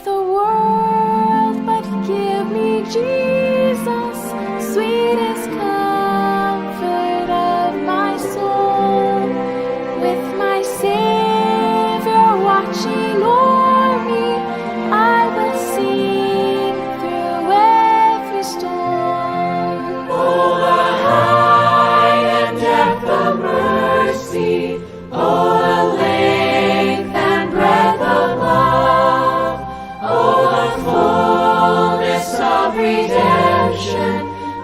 the world, but give me Jesus, sweetest comfort of my soul. With my Savior watching o'er me, I will sing through every storm. Oh, the height and depth of mercy, oh, the length and breadth of love, oh, the fullness of redemption,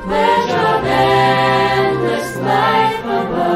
pledge of endless life above.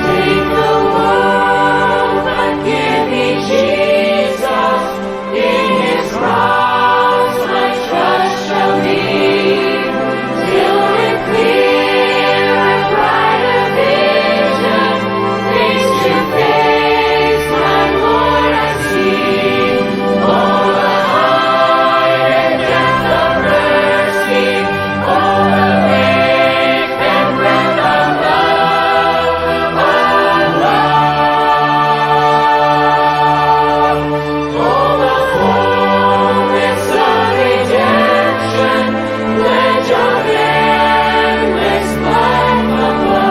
Take the world, but give me Jesus. In His cross my trust shall be, till with clearer, brighter vision, face to face my Lord I see. Oh, the height and depth of mercy, oh, the length and breadth of love, oh, the fullness of redemption, pledge of endless life above.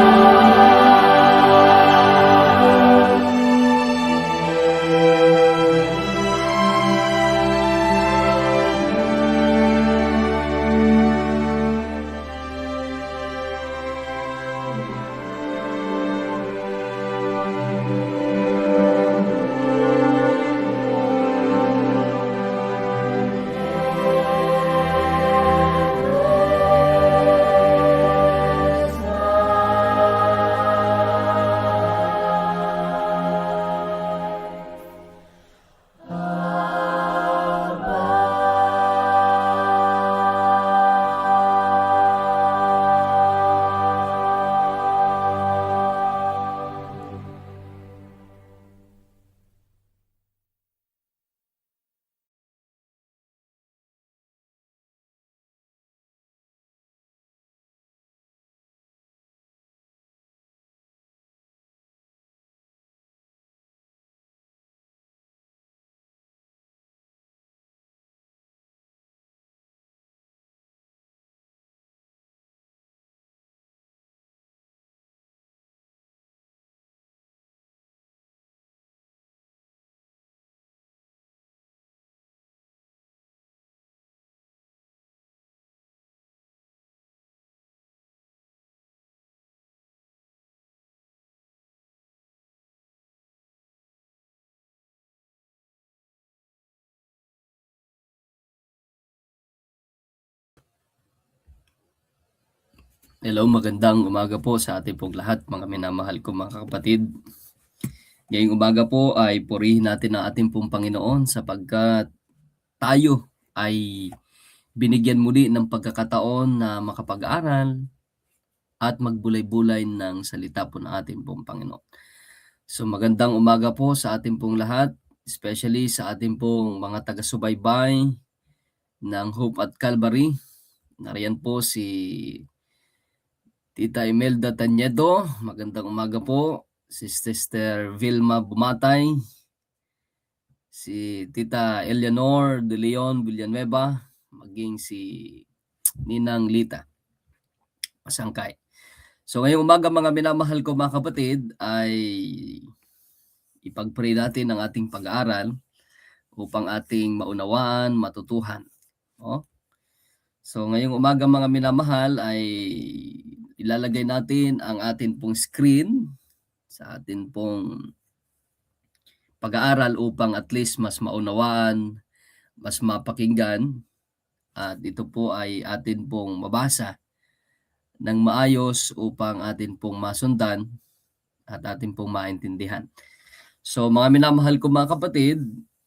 Hello, magandang umaga po sa ating pong lahat, mga minamahal ko mga kapatid. Ngayong umaga po ay purihin natin ang ating pong Panginoon sapagkat tayo ay binigyan muli ng pagkakataon na makapag-aral at magbulay-bulay ng salita po ng ating pong Panginoon. So magandang umaga po sa ating pong lahat, especially sa ating pong mga taga-subaybay ng Hope at Calvary. Nariyan po si Tita Imelda Tanyedo, magandang umaga po. Si Sister Vilma Bumatay, si Tita Eleanor De Leon Villanueva, maging si Ninang Lita Pasangkay. So ngayong umaga mga minamahal ko mga kapatid ay ipag-pray natin ang ating pag-aaral upang ating maunawaan, matutuhan. So ngayong umaga mga minamahal ay ilalagay natin ang atin pong screen sa atin pong pag-aaral upang at least mas maunawaan, mas mapakinggan, at ito po ay atin pong mabasa ng maayos upang atin pong masundan at atin pong maintindihan. So mga minamahal ko mga kapatid,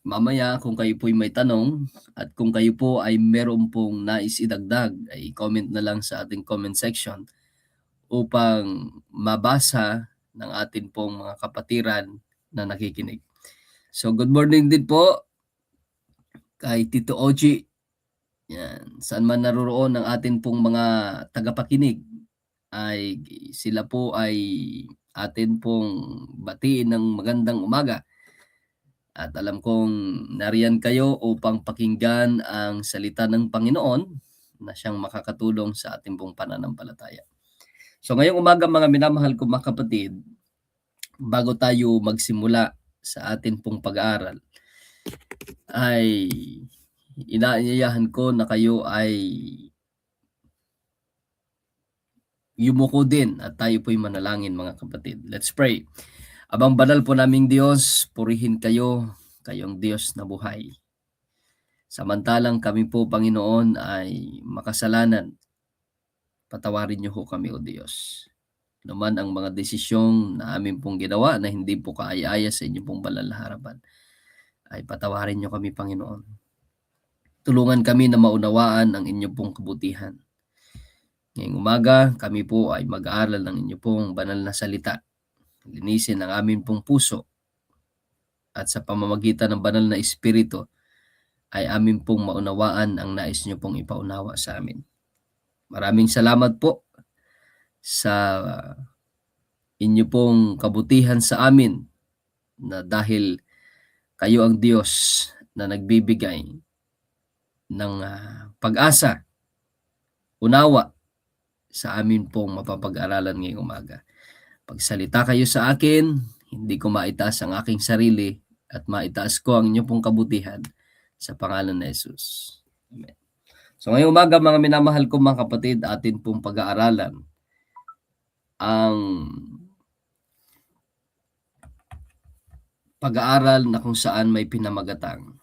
mamaya kung kayo po'y may tanong at kung kayo po ay meron pong nais idagdag, ay comment na lang sa ating comment section upang mabasa ng atin pong mga kapatiran na nakikinig. So good morning din po kay Tito Oji. Yan. Saan man naroroon ng atin pong mga tagapakinig, ay sila po ay atin pong batiin ng magandang umaga. At alam kong nariyan kayo upang pakinggan ang salita ng Panginoon na siyang makakatulong sa ating pong pananampalataya. So ngayong umaga mga minamahal ko mga kapatid, bago tayo magsimula sa atin pong pag-aaral, ay inaanyayahan ko na kayo ay yumuko din at tayo po'y manalangin mga kapatid. Let's pray. Abang banal po naming Diyos, purihin kayo, kayong Diyos na buhay. Samantalang kami po, Panginoon, ay makasalanan, patawarin niyo ho kami, O Diyos. Naman ang mga desisyong na amin pong ginawa na hindi po kaaya-aya sa inyong pong banal na harapan, ay patawarin niyo kami, Panginoon. Tulungan kami na maunawaan ang inyong pong kabutihan. Ngayong umaga, kami po ay mag-aaral ng inyong pong banal na salita. Linisin ang amin pong puso at sa pamamagitan ng banal na espiritu ay amin pong maunawaan ang nais niyo pong ipaunawa sa amin. Maraming salamat po sa inyo pong kabutihan sa amin, na dahil kayo ang Diyos na nagbibigay ng pag-asa, unawa sa amin pong mapapag-aralan ngayong umaga. Pagsalita kayo sa akin, hindi ko maitaas ang aking sarili at maitaas ko ang inyong pong kabutihan sa pangalan ni Jesus. Amen. So ngayong umaga mga minamahal ko mga kapatid, atin pong pag-aaralan ang pag-aaral na kung saan may pinamagatang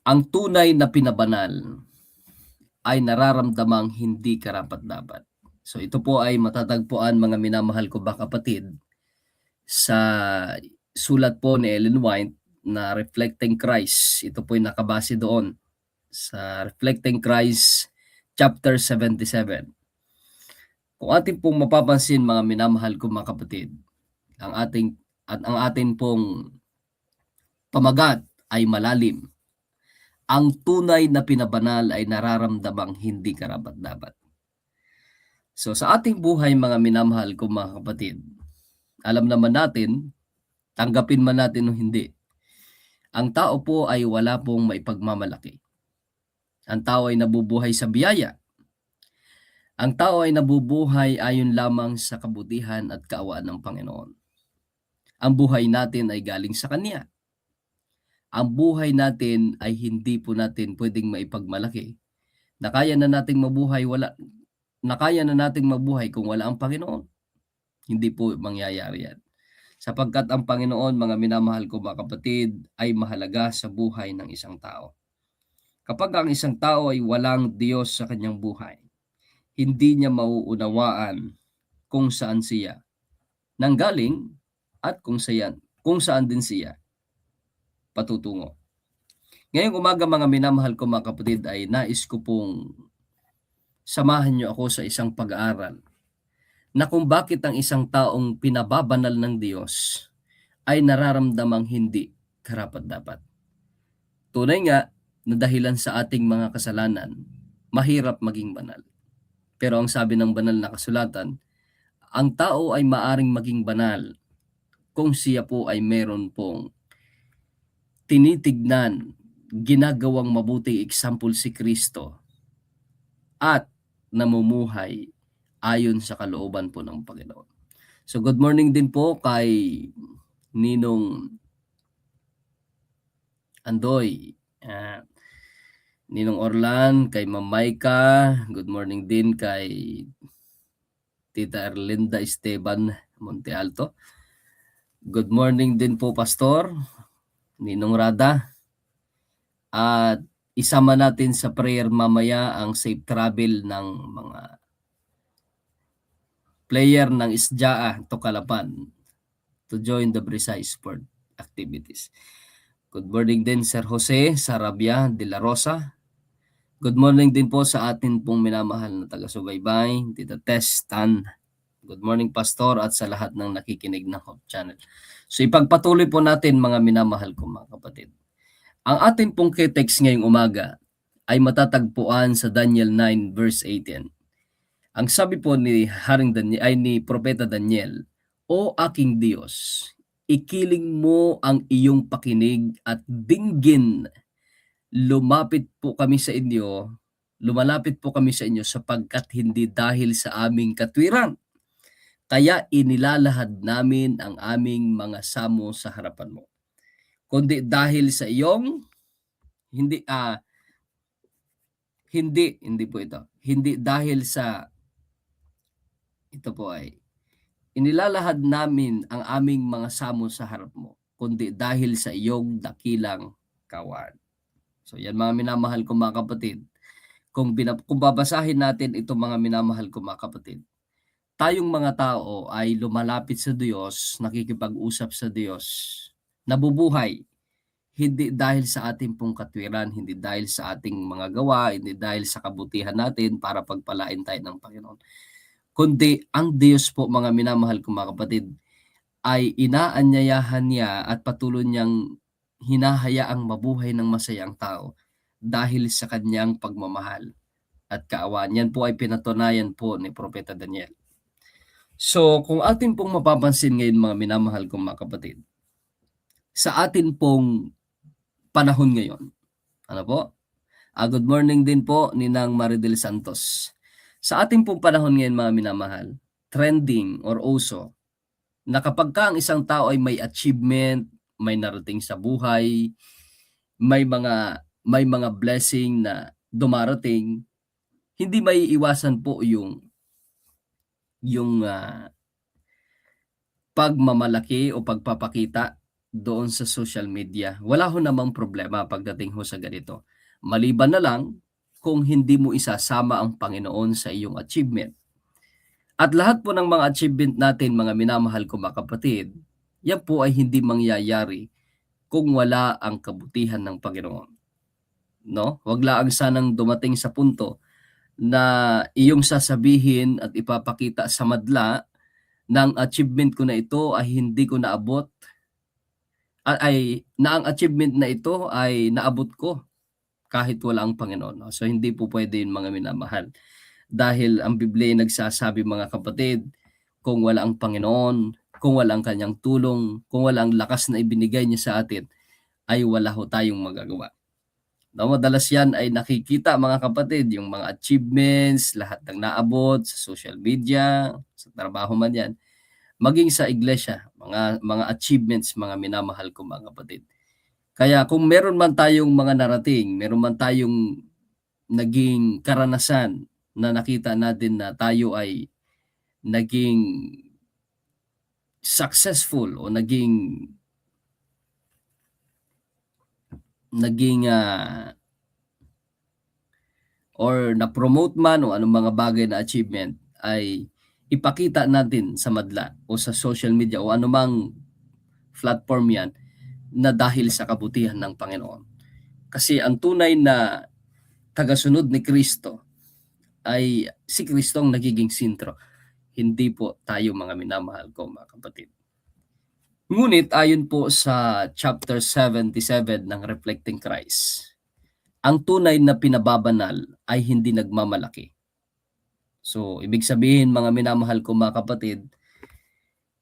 ang tunay na pinabanal ay nararamdamang hindi karapat-dapat. So ito po ay matatagpuan mga minamahal ko mga kapatid sa sulat po ni Ellen White na Reflecting Christ. Ito po ay nakabase doon sa Reflecting Christ chapter 77. Kung atin pong mapapansin mga minamahal ko mga kapatid, ang ating pong pamagat ay malalim. Ang tunay na pinabanal ay nararamdamang hindi karapat-dapat. So sa ating buhay mga minamahal ko mga kapatid, alam naman natin, tanggapin man natin o hindi, ang tao po ay wala pong maipagmamalaki. Ang tao ay nabubuhay sa biyaya. Ang tao ay nabubuhay ayon lamang sa kabutihan at kaawaan ng Panginoon. Ang buhay natin ay galing sa Kanya. Ang buhay natin ay hindi po natin pwedeng maipagmalaki. Nakaya na nating mabuhay kung wala ang Panginoon. Hindi po mangyayari yan. Sapagkat ang Panginoon, mga minamahal ko mga kapatid, ay mahalaga sa buhay ng isang tao. Kapag ang isang tao ay walang Diyos sa kanyang buhay, hindi niya mauunawaan kung saan siya nanggaling at kung saan din siya patutungo. Ngayong umaga mga minamahal ko mga kapatid, ay nais ko pong samahan niyo ako sa isang pag-aaral na kung bakit ang isang taong pinababanal ng Diyos ay nararamdamang hindi karapat-dapat. Tunay nga na dahilan sa ating mga kasalanan, mahirap maging banal. Pero ang sabi ng banal na kasulatan, ang tao ay maaring maging banal kung siya po ay meron pong tinitignan, ginagawang mabuting example si Kristo at namumuhay ayon sa kalooban po ng Panginoon. So good morning din po kay Ninong Andoy, Ninong Orlan, kay Ma'am Maika, good morning din kay Tita Erlinda Esteban Monte Alto. Good morning din po, Pastor Ninong Rada. At isama natin sa prayer mamaya ang safe travel ng mga player ng Isjaa Tokalapan to join the Brisay Sport activities. Good morning din Sir Jose Sarabia de la Rosa. Good morning din po sa atin pong minamahal na taga-subaybay, Tita Tess Tan. Good morning, Pastor, at sa lahat ng nakikinig ng Hope Channel. So ipagpatuloy po natin, mga minamahal ko mga kapatid. Ang ating pong text ngayong umaga ay matatagpuan sa Daniel 9 verse 18. Ang sabi po ni Haring Daniel ay ni Propeta Daniel, "O aking Diyos, ikiling mo ang iyong pakinig at dinggin. Lumalapit po kami sa inyo sapagkat hindi dahil sa aming katwiran, kaya inilalahad namin ang aming mga samo sa harapan mo, kundi dahil sa iyong hindi po ito. Hindi dahil sa ito po ay inilalahad namin ang aming mga samo sa harap mo, kundi dahil sa iyong dakilang kawan." So yan, mga minamahal ko mga kapatid. Kung babasahin natin ito, mga minamahal ko mga kapatid, tayong mga tao ay lumalapit sa Diyos, nakikipag-usap sa Diyos, nabubuhay, hindi dahil sa ating pong katwiran, hindi dahil sa ating mga gawa, hindi dahil sa kabutihan natin para pagpalain tayo ng Panginoon. Kundi ang Diyos po, mga minamahal ko mga kapatid, ay inaanyayahan niya at patuloy niyang hinahayaang mabuhay ng masaya ang tao dahil sa kanyang pagmamahal at kaawaan. Yan po ay pinatunayan po ni Propeta Daniel. So kung atin pong mapapansin ngayon, mga minamahal kong mga kapatid, sa atin pong panahon ngayon, ano po? Good morning din po Ninang Maridel Santos. Sa ating pong panahon ngayon, mga minamahal, trending or uso na kapag ka ang isang tao ay may achievement, may narating sa buhay, may mga blessing na dumarating, hindi maiiwasan po yung pagmamalaki o pagpapakita doon sa social media. Wala ho namang problema pagdating ho sa ganito. Maliban na lang kung hindi mo isasama ang Panginoon sa iyong achievement. At lahat po ng mga achievement natin, mga minamahal ko mga kapatid, yan po ay hindi mangyayari kung wala ang kabutihan ng Panginoon. No? Wag lang sanang dumating sa punto na iyong sasabihin at ipapakita sa madla ng achievement ko na ito ay hindi ko naabot, na ang achievement na ito ay naabot ko kahit wala ang Panginoon. So hindi po pwede yun, mga minamahal. Dahil ang Biblia ay nagsasabi, mga kapatid, kung wala ang Panginoon, kung wala ang kanyang tulong, kung wala ang lakas na ibinigay niya sa atin, ay wala ho tayong magagawa. No, madalas yan ay nakikita, mga kapatid, yung mga achievements, lahat ng naabot sa social media, sa trabaho man yan, maging sa iglesia, mga achievements, mga minamahal ko mga kapatid. Kaya kung meron man tayong mga narating, meron man tayong naging karanasan na nakita natin na tayo ay naging successful o naging or na-promote man o anong mga bagay na achievement, ay ipakita natin sa madla o sa social media o anumang platform yan na dahil sa kabutihan ng Panginoon. Kasi ang tunay na tagasunod ni Kristo ay si Kristo ang nagiging sentro. Hindi po tayo, mga minamahal ko mga kapatid. Ngunit ayon po sa chapter 77 ng Reflecting Christ, ang tunay na pinababanal ay hindi nagmamalaki. So, ibig sabihin, mga minamahal ko mga kapatid,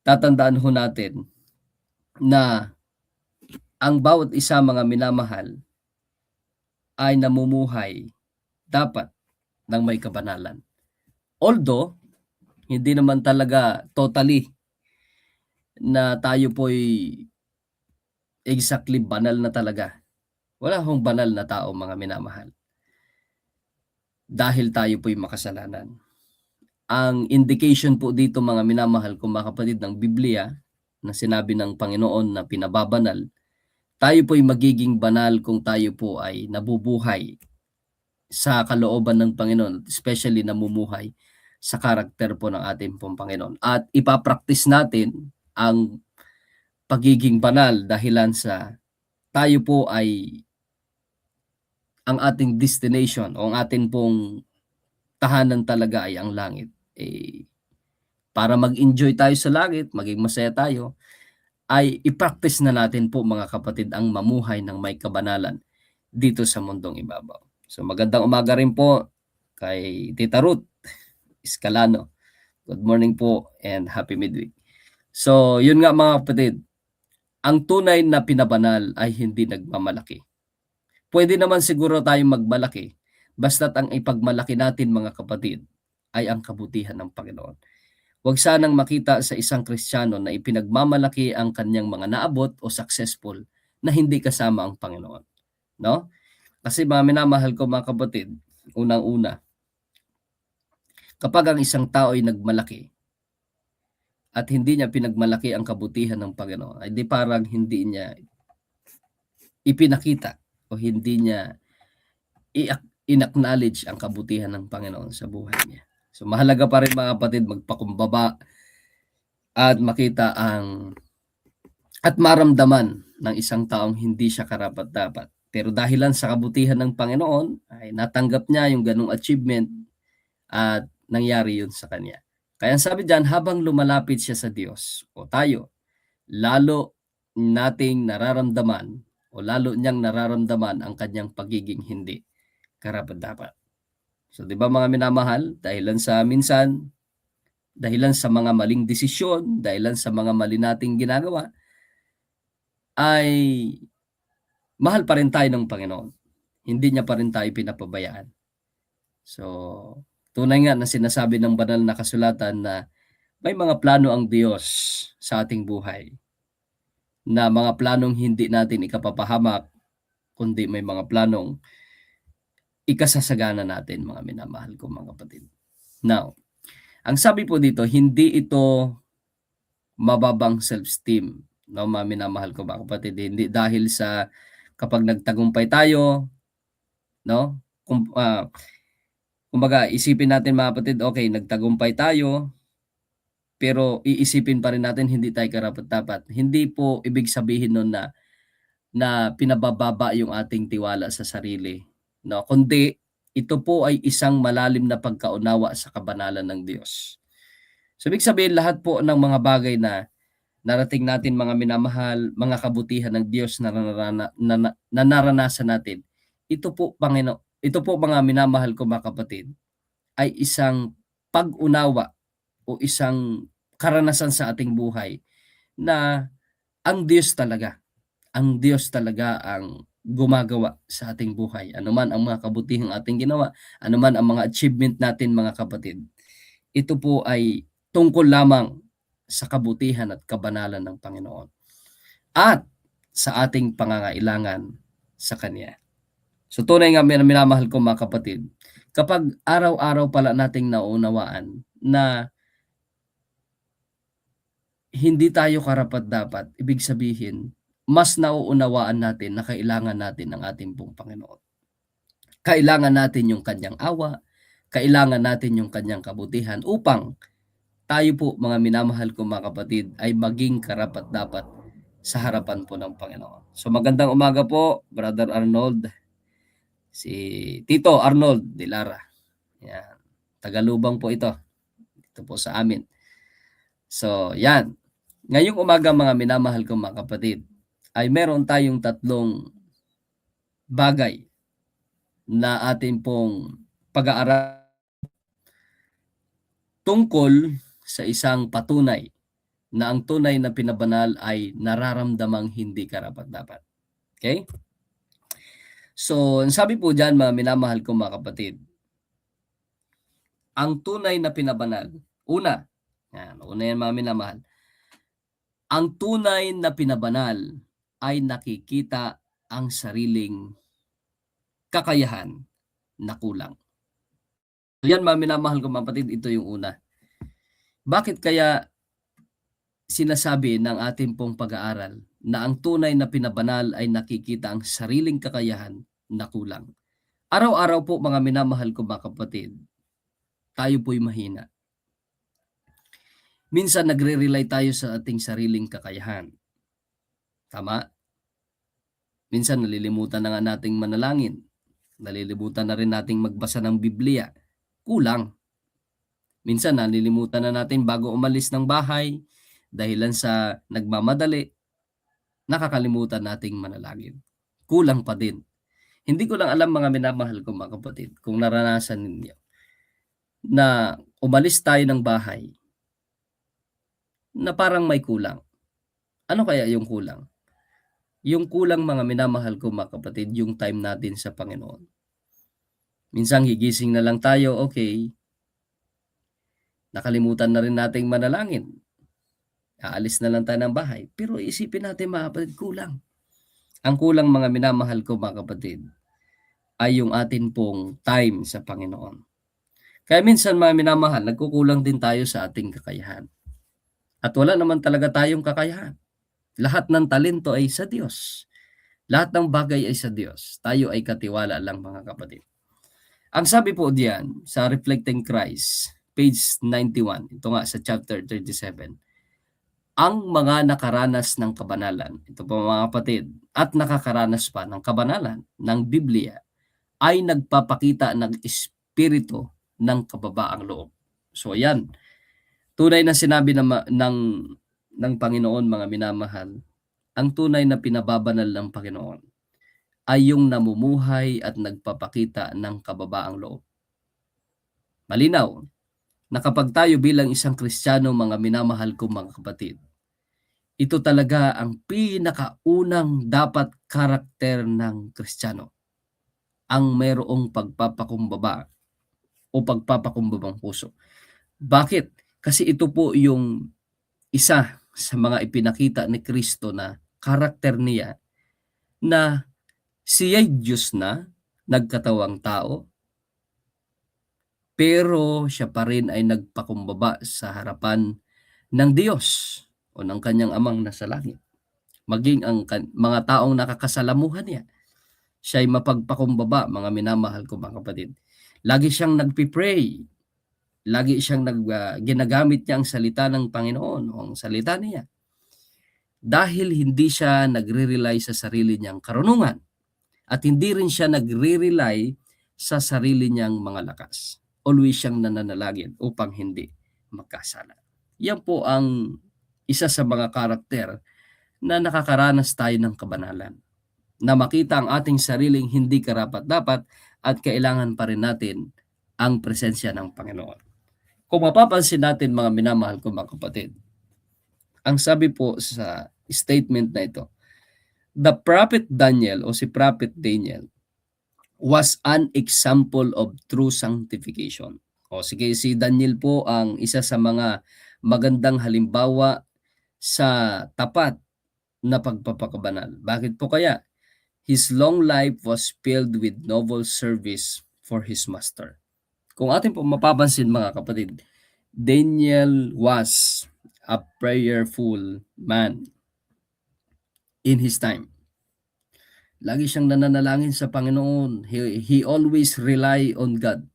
tatandaan ho natin na ang bawat isa, mga minamahal, ay namumuhay dapat ng may kabanalan. Although, hindi naman talaga totally na tayo po'y exactly banal na talaga. Wala hong banal na tao, mga minamahal. Dahil tayo po'y makasalanan. Ang indication po dito, mga minamahal ko mga kapatid, ng Biblia na sinabi ng Panginoon na pinababanal, tayo po'y magiging banal kung tayo po ay nabubuhay sa kalooban ng Panginoon, especially namumuhay sa karakter po ng ating pong Panginoon. At ipapractice natin ang pagiging banal dahilan sa tayo po ay ang ating destination o ang ating pong tahanan talaga ay ang langit. Para mag-enjoy tayo sa langit, maging masaya tayo, ay i-practice na natin po mga kapatid ang mamuhay ng may kabanalan dito sa mundong ibabaw. So magandang umaga rin po kay Tita Ruth Escalano. Good morning po and happy midweek. So yun nga mga kapatid, ang tunay na pinabanal ay hindi nagmamalaki. Pwede naman siguro tayong magmalaki, basta't ang ipagmalaki natin mga kapatid ay ang kabutihan ng Panginoon. Huwag sanang makita sa isang Kristiyano na ipinagmamalaki ang kanyang mga naabot o successful na hindi kasama ang Panginoon. No? Kasi mga minamahal ko mga kapatid, unang-una, kapag ang isang tao ay nagmalaki at hindi niya pinagmalaki ang kabutihan ng Panginoon, ay di parang hindi niya ipinakita o hindi niya in-acknowledge ang kabutihan ng Panginoon sa buhay niya. So mahalaga pa rin mga kapatid magpakumbaba at makita at maramdaman ng isang taong hindi siya karapat-dapat. Pero dahilan sa kabutihan ng Panginoon ay natanggap niya yung ganung achievement at nangyari yun sa kanya. Kaya sabi diyan, habang lumalapit siya sa Diyos o tayo, lalo nating nararamdaman o lalo niyang nararamdaman ang kanyang pagiging hindi karapat-dapat. So 'di ba mga minamahal, dahilan sa mga maling desisyon, dahilan sa mga mali nating ginagawa, ay mahal pa rin tayo ng Panginoon. Hindi niya pa rin tayo pinapabayaan. So, tunay nga na sinasabi ng banal na kasulatan na may mga plano ang Diyos sa ating buhay. Na mga planong hindi natin ikapapahamak, kundi may mga planong ikasasagana natin, mga minamahal ko mga kapatid. Now, ang sabi po dito, hindi ito mababang self-esteem, no, mga minamahal ko mga kapatid. Hindi dahil sa kapag nagtagumpay tayo, no, kumbaga isipin natin mga kapatid, okay, nagtagumpay tayo, pero iisipin pa rin natin hindi tayo karapat-dapat. Hindi po ibig sabihin nun na pinabababa yung ating tiwala sa sarili, no, kundi ito po ay isang malalim na pagkaunawa sa kabanalan ng Diyos. So ibig sabihin lahat po ng mga bagay na narating natin mga minamahal, mga kabutihan ng Diyos na naranasan natin, ito po mga minamahal ko mga kapatid, ay isang pag-unawa o isang karanasan sa ating buhay na ang Diyos talaga ang gumagawa sa ating buhay. Ano man ang mga kabutihang ating ginawa, ano man ang mga achievement natin mga kapatid, ito po ay tungkol lamang sa kabutihan at kabanalan ng Panginoon at sa ating pangangailangan sa Kanya. So tunay nga minamahal ko mga kapatid, kapag araw-araw pala nating naunawaan na hindi tayo karapat-dapat, ibig sabihin, mas nauunawaan natin na kailangan natin ng ating pong Panginoon. Kailangan natin yung kanyang awa, kailangan natin yung kanyang kabutihan upang tayo po mga minamahal ko mga kapatid ay maging karapat-dapat sa harapan po ng Panginoon. So magandang umaga po, Brother Arnold, si Tito Arnold de Lara. Yan. Tagalubang po ito. Ito po sa amin. So yan. Ngayong umaga mga minamahal ko mga kapatid, ay meron tayong tatlong bagay na atin pong pag-aaral tungkol sa isang patunay na ang tunay na pinabanal ay nararamdamang hindi karapat-dapat. Okay? So, sabi po dyan mga minamahal ko mga kapatid, ang tunay na pinabanal, una yan mga minamahal, ang tunay na pinabanal ay nakikita ang sariling kakayahan na kulang. Yan mga minamahal ko mga kapatid, ito yung una. Bakit kaya sinasabi ng ating pong pag-aaral na ang tunay na pinabanal ay nakikita ang sariling kakayahan na kulang. Araw-araw po mga minamahal ko mga kapatid, tayo po'y mahina. Minsan nagre-rely tayo sa ating sariling kakayahan. Tama? Minsan nalilimutan na nga nating manalangin. Nalilimutan na rin nating magbasa ng Biblia. Kulang. Minsan nalilimutan na natin bago umalis ng bahay dahilan sa nagmamadali, nakakalimutan nating manalangin. Kulang pa din. Hindi ko lang alam mga minamahal ko mga kapatid kung naranasan ninyo na umalis tayo ng bahay na parang may kulang. Ano kaya yung kulang? Yung kulang mga minamahal ko mga kapatid, yung time natin sa Panginoon. Minsan higising na lang tayo, okay, nakalimutan na rin nating manalangin. Aalis na lang tayo ng bahay. Pero isipin natin mga kapatid, kulang. Ang kulang mga minamahal ko mga kapatid ay yung atin pong time sa Panginoon. Kaya minsan mga minamahal, nagkukulang din tayo sa ating kakayahan. At wala naman talaga tayong kakayahan. Lahat ng talento ay sa Diyos. Lahat ng bagay ay sa Diyos. Tayo ay katiwala lang mga kapatid. Ang sabi po diyan sa Reflecting Christ, page 91, ito nga sa chapter 37, ang mga nakaranas ng kabanalan, ito po mga kapatid, at nakakaranas pa ng kabanalan ng Biblia, ay nagpapakita ng espiritu ng kababaang loob. So yan, tunay na sinabi ng Panginoon mga minamahal, ang tunay na pinababanal ng Panginoon ay yung namumuhay at nagpapakita ng kababaang loob. Malinaw na kapag tayo bilang isang Kristiyano mga minamahal kong mga kapatid, ito talaga ang pinakaunang dapat karakter ng Kristiyano. Ang mayroong pagpapakumbaba o pagpapakumbabang puso. Bakit? Kasi ito po yung isa sa mga ipinakita ni Kristo na karakter niya na siya'y Diyos na, nagkatawang tao, pero siya pa rin ay nagpakumbaba sa harapan ng Diyos o ng kanyang amang nasa langit. Maging ang mga taong nakakasalamuhan niya, siya'y mapagpakumbaba, mga minamahal ko mga kapatid. Lagi siyang nagpipray, lagi siyang ginagamit niya ang salita ng Panginoon o ang salita niya. Dahil hindi siya nagre-rely sa sarili niyang karunungan at hindi rin siya nagre-rely sa sarili niyang mga lakas. Always siyang nananalangin upang hindi magkasala. Yan po ang isa sa mga karakter na nakakaranas tayo ng kabanalan. Na makita ang ating sariling hindi karapat-dapat at kailangan pa rin natin ang presensya ng Panginoon. Kung mapapansin natin mga minamahal ko mga kapatid, ang sabi po sa statement na ito, the prophet Daniel o si prophet Daniel was an example of true sanctification. O sige, si Daniel po ang isa sa mga magandang halimbawa sa tapat na pagpapakabanal. Bakit po kaya? His long life was filled with noble service for his master. Kung atin po mapapansin mga kapatid, Daniel was a prayerful man in his time. Lagi siyang nananalangin sa Panginoon. He always rely on God.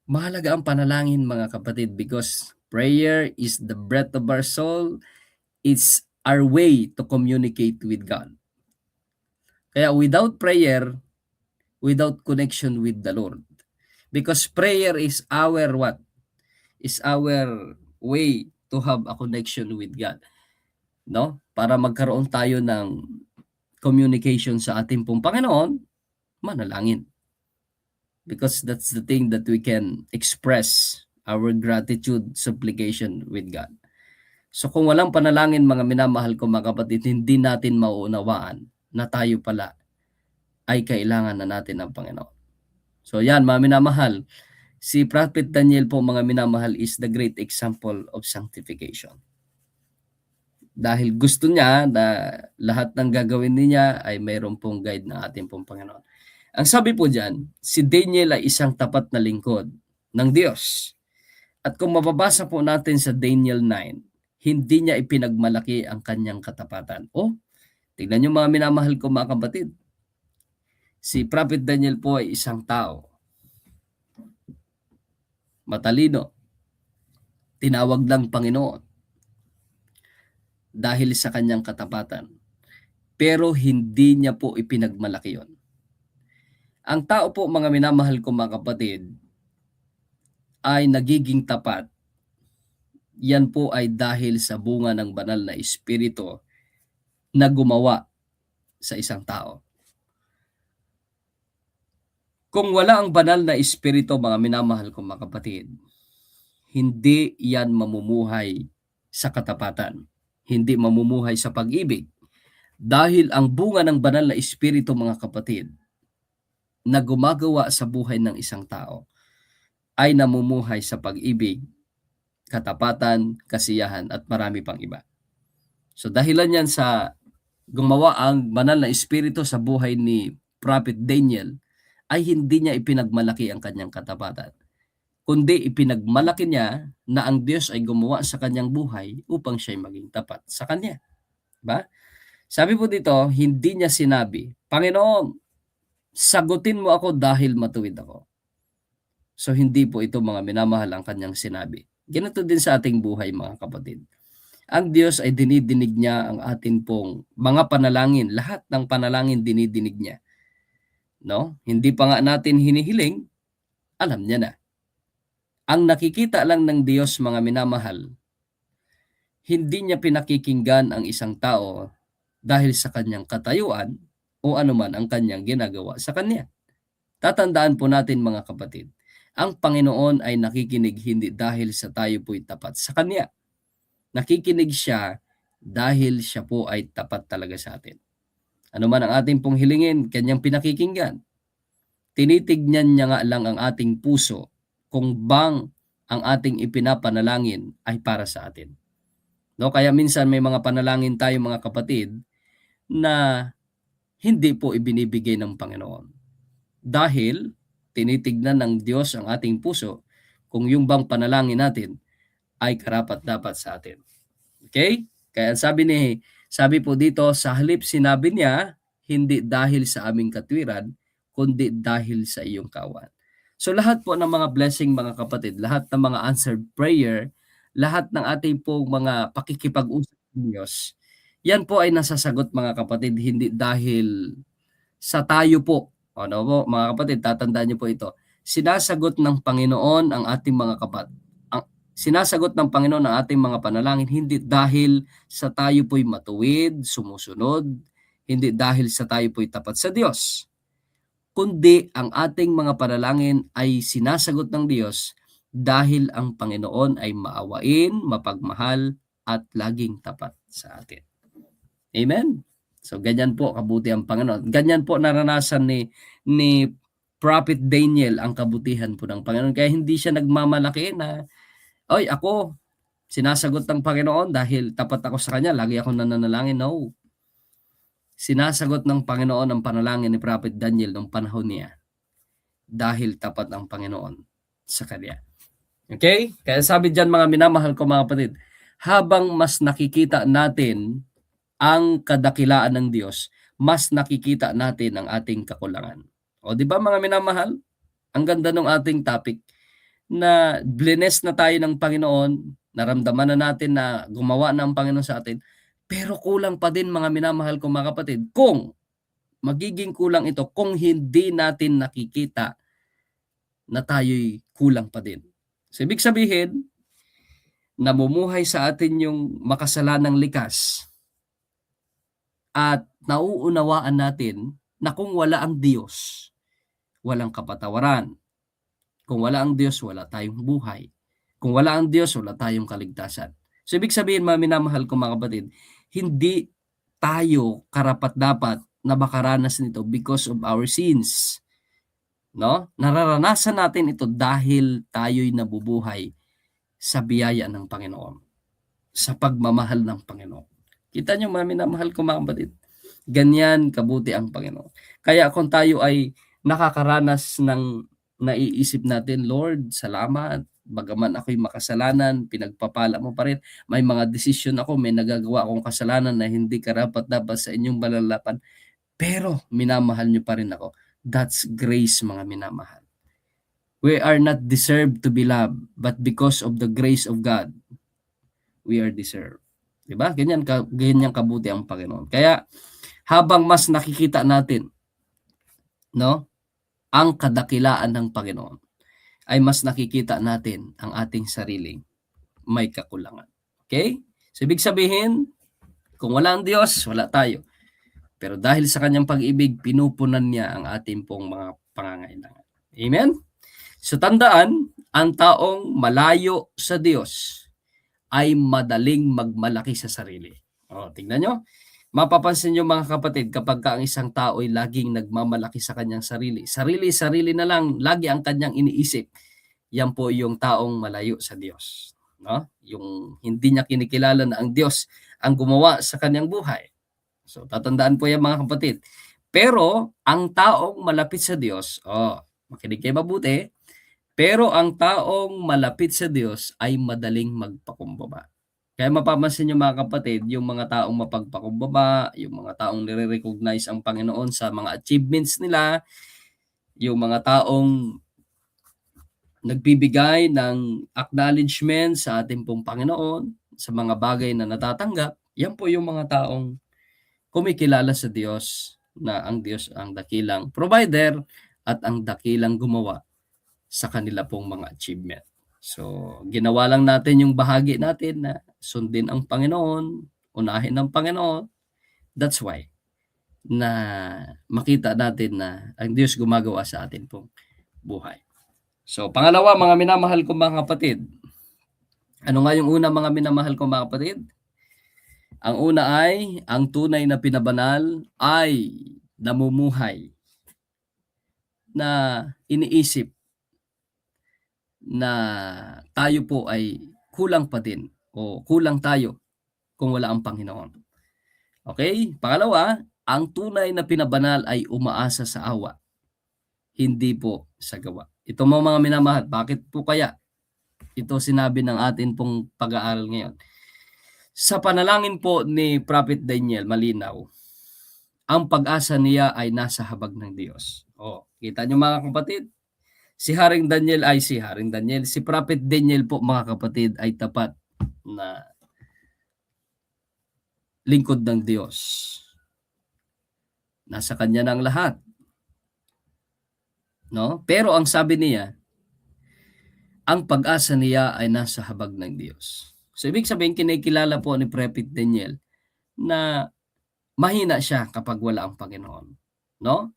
Mahalaga ang panalangin mga kapatid because prayer is the breath of our soul. It's our way to communicate with God. Kaya without prayer, without connection with the Lord. Because prayer is our what? Is our way to have a connection with God. No? Para magkaroon tayo ng communication sa ating pong Panginoon, manalangin. Because that's the thing that we can express our gratitude, supplication with God. So kung walang panalangin mga minamahal ko mga kapatid, hindi natin mauunawaan na tayo pala ay kailangan na natin ng Panginoon. So yan mga minamahal, si Prophet Daniel po mga minamahal is the great example of sanctification. Dahil gusto niya na lahat ng gagawin niya ay mayroon pong guide ng ating pong Panginoon. Ang sabi po dyan, si Daniel ay isang tapat na lingkod ng Diyos. At kung mababasa po natin sa Daniel 9, hindi niya ipinagmalaki ang kanyang katapatan. Tignan niyo mga minamahal ko mga kapatid. Si Prophet Daniel po ay isang tao. Matalino. Tinawag ng Panginoon dahil sa kanyang katapatan. Pero hindi niya po ipinagmalaki yon. Ang tao po mga minamahal ko mga kapatid ay nagiging tapat. Yan po ay dahil sa bunga ng banal na espiritu na gumawa sa isang tao. Kung wala ang banal na espiritu mga minamahal ko mga kapatid, hindi yan mamumuhay sa katapatan. Hindi mamumuhay sa pag-ibig. Dahil ang bunga ng banal na espiritu mga kapatid na gumagawa sa buhay ng isang tao ay namumuhay sa pag-ibig, katapatan, kasiyahan at marami pang iba. So dahilan yan sa gumawa ang banal na espiritu sa buhay ni Prophet Daniel ay hindi niya ipinagmalaki ang kanyang katapatan, kundi ipinagmalaki niya na ang Diyos ay gumawa sa kanyang buhay upang siya'y maging tapat sa kanya. Diba? Sabi po dito, hindi niya sinabi, Panginoon, sagutin mo ako dahil matuwid ako. So hindi po ito mga minamahal ang kanyang sinabi. Ganito din sa ating buhay mga kapatid. Ang Diyos ay dinidinig niya ang atin pong mga panalangin. Lahat ng panalangin dinidinig niya. No? Hindi pa nga natin hinihiling, alam niya na. Ang nakikita lang ng Diyos mga minamahal, hindi niya pinakikinggan ang isang tao dahil sa kanyang katayuan o anuman ang kanyang ginagawa sa kanya. Tatandaan po natin mga kapatid, ang Panginoon ay nakikinig hindi dahil sa tayo po'y tapat sa Kanya. Nakikinig siya dahil siya po ay tapat talaga sa atin. Ano man ang ating pong hilingin, Kanyang pinakikinggan. Tinitignan niya nga lang ang ating puso kung bang ang ating ipinapanalangin ay para sa atin. No, kaya minsan may mga panalangin tayo mga kapatid na hindi po ibinibigay ng Panginoon. Dahil tinitignan ng Diyos ang ating puso kung yung bang panalangin natin ay karapat-dapat sa atin. Okay? Kaya sabi po dito, sa halip sinabi niya, hindi dahil sa aming katwiran, kundi dahil sa iyong kawan. So lahat po ng mga blessing mga kapatid, lahat ng mga answered prayer, lahat ng ating pong mga pakikipag-usap ng Diyos, yan po ay nasasagot mga kapatid, hindi dahil sa tayo po. Ano po, mga kapatid, tatandaan niyo po ito. Sinasagot ng Panginoon ang ating mga sinasagot ng Panginoon ang ating mga panalangin hindi dahil sa tayo po'y matuwid, sumusunod, hindi dahil sa tayo po'y tapat sa Diyos, kundi ang ating mga panalangin ay sinasagot ng Diyos dahil ang Panginoon ay maawain, mapagmahal, at laging tapat sa atin. Amen? So ganyan po kabuti ang Panginoon. Ganyan po naranasan ni Prophet Daniel ang kabutihan po ng Panginoon. Kaya hindi siya nagmamalaki na, oy ako, sinasagot ng Panginoon dahil tapat ako sa Kanya, lagi ako nananalangin. No. Sinasagot ng Panginoon ang panalangin ni Prophet Daniel noong panahon niya dahil tapat ang Panginoon sa Kanya. Okay? Kaya sabi dyan mga minamahal ko mga kapatid, habang mas nakikita natin ang kadakilaan ng Diyos, mas nakikita natin ang ating kakulangan. O di ba mga minamahal? Ang ganda ng ating topic na blessed na tayo ng Panginoon, naramdaman na natin na gumawa na ang Panginoon sa atin, pero kulang pa din mga minamahal ko mga kapatid. Kung magiging kulang ito, kung hindi natin nakikita na tayo'y kulang pa din. So, ibig sabihin, namumuhay sa atin yung makasalanang likas, at nauunawaan natin na kung wala ang Diyos, walang kapatawaran. Kung wala ang Diyos, wala tayong buhay. Kung wala ang Diyos, wala tayong kaligtasan. So, ibig sabihin, mga minamahal ko mga kapatid, hindi tayo karapat-dapat na makaranas nito because of our sins. No? Nararanasan natin ito dahil tayo'y nabubuhay sa biyaya ng Panginoon, sa pagmamahal ng Panginoon. Kita niyo mga minamahal ko mga kapatid, ganyan kabuti ang Panginoon. Kaya kung tayo ay nakakaranas ng naiisip natin, Lord, salamat, bagaman ako'y makasalanan, pinagpapala mo pa rin. May mga desisyon ako, may nagagawa akong kasalanan na hindi karapat-dapat sa inyong balalapan, pero minamahal niyo pa rin ako. That's grace, mga minamahal. We are not deserved to be loved, but because of the grace of God, we are deserved. Diba? Ganyan kabuti ang Panginoon. Kaya habang mas nakikita natin, no, ang kadakilaan ng Panginoon, ay mas nakikita natin ang ating sariling may kakulangan. Okay? So ibig sabihin, kung wala ang Diyos, wala tayo. Pero dahil sa kanyang pag-ibig, pinupunan niya ang ating pong mga pangangailangan. Amen? So tandaan, ang taong malayo sa Diyos ay madaling magmalaki sa sarili. O, tingnan nyo. Mapapansin nyo mga kapatid, kapag ang isang tao ay laging nagmamalaki sa kanyang sarili, sarili na lang, lagi ang kanyang iniisip, yan po yung taong malayo sa Diyos. No? Yung hindi niya kinikilala na ang Diyos ang gumawa sa kanyang buhay. So, tatandaan po yan mga kapatid. Pero, ang taong malapit sa Diyos, makinig kayo mabuti, pero ang taong malapit sa Diyos ay madaling magpakumbaba. Kaya mapapansin niyo mga kapatid, yung mga taong mapagpakumbaba, yung mga taong nire-recognize ang Panginoon sa mga achievements nila, yung mga taong nagbibigay ng acknowledgement sa ating pong Panginoon, sa mga bagay na natatanggap, yan po yung mga taong kumikilala sa Diyos na ang Diyos ang dakilang provider at ang dakilang gumawa sa kanila pong mga achievement. So, ginawa lang natin yung bahagi natin na sundin ang Panginoon, unahin ang Panginoon. That's why na makita natin na ang Diyos gumagawa sa atin pong buhay. So, pangalawa, mga minamahal kong mga kapatid. Ano nga yung una, mga minamahal kong mga kapatid? Ang una ay, ang tunay na pinabanal ay namumuhay na iniisip na tayo po ay kulang pa din o kulang tayo kung wala ang Panginoon. Okay? Pangalawa, ang tunay na pinabanal ay umaasa sa awa, hindi po sa gawa. Ito mga minamahal, bakit po kaya ito sinabi ng atin pong pag-aaral ngayon? Sa panalangin po ni Prophet Daniel, malinaw, ang pag-asa niya ay nasa habag ng Diyos. Kita nyo mga kapatid? Si Prophet Daniel po mga kapatid ay tapat na lingkod ng Diyos. Nasa kanya na ang lahat. No? Pero ang sabi niya, ang pag-asa niya ay nasa habag ng Diyos. So ibig sabihin, kinikilala po ni Prophet Daniel na mahina siya kapag wala ang Panginoon. No?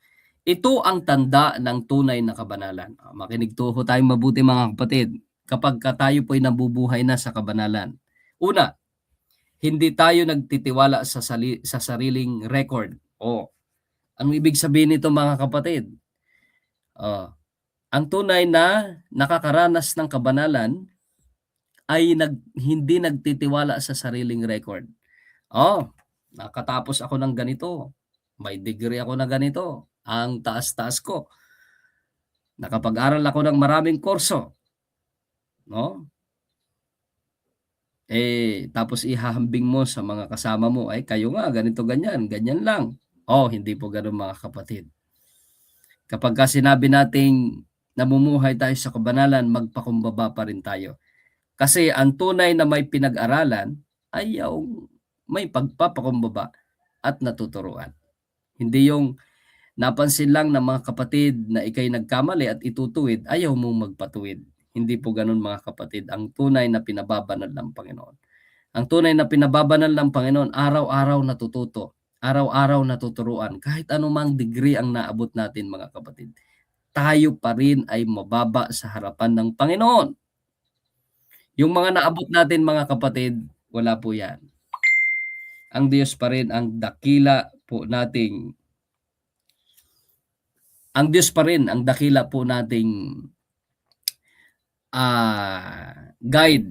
Ito ang tanda ng tunay na kabanalan. Makinig ho tayong mabuti mga kapatid. Kapag tayo po ay nabubuhay na sa kabanalan. Una, hindi tayo nagtitiwala sa sariling record. Ano ibig sabihin nito mga kapatid? Ang tunay na nakakaranas ng kabanalan ay hindi nagtitiwala sa sariling record. Nakatapos ako ng ganito. May degree ako na ganito. Ang taas-taas ko. Nakapag-aral ako ng maraming kurso. No? Tapos ihahambing mo sa mga kasama mo, ay kayo nga, ganito, ganyan lang. Hindi po ganun mga kapatid. Kapag sinabi nating namumuhay tayo sa kabanalan, magpakumbaba pa rin tayo. Kasi ang tunay na may pinag-aralan ay yung may pagpapakumbaba at natuturuan. Hindi yung napansin lang ng mga kapatid na ikay nagkamali at itutuwid, ayaw mong magpatuwid. Hindi po ganun mga kapatid. Ang tunay na pinababanal ng Panginoon. Ang tunay na pinababanal ng Panginoon, araw-araw natututo. Araw-araw natuturuan. Kahit anumang degree ang naabot natin mga kapatid, tayo pa rin ay mababa sa harapan ng Panginoon. Yung mga naabot natin mga kapatid, wala po yan. Ang Diyos pa rin ang dakila po nating ang dakila po nating guide.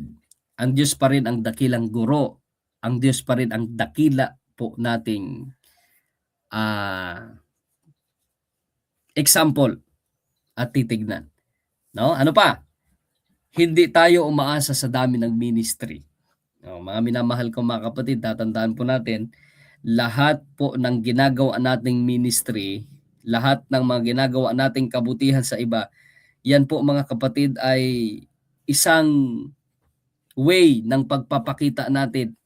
Ang Diyos pa rin ang dakilang guro. Ang Diyos pa rin ang dakila po nating example at titignan. No? Ano pa? hindi tayo umaasa sa dami ng ministry. Mga minamahal ko mga kapatid, tatandaan po natin, lahat po ng ginagawa nating ministry, lahat ng mga ginagawa nating kabutihan sa iba, yan po mga kapatid ay isang way ng pagpapakita natin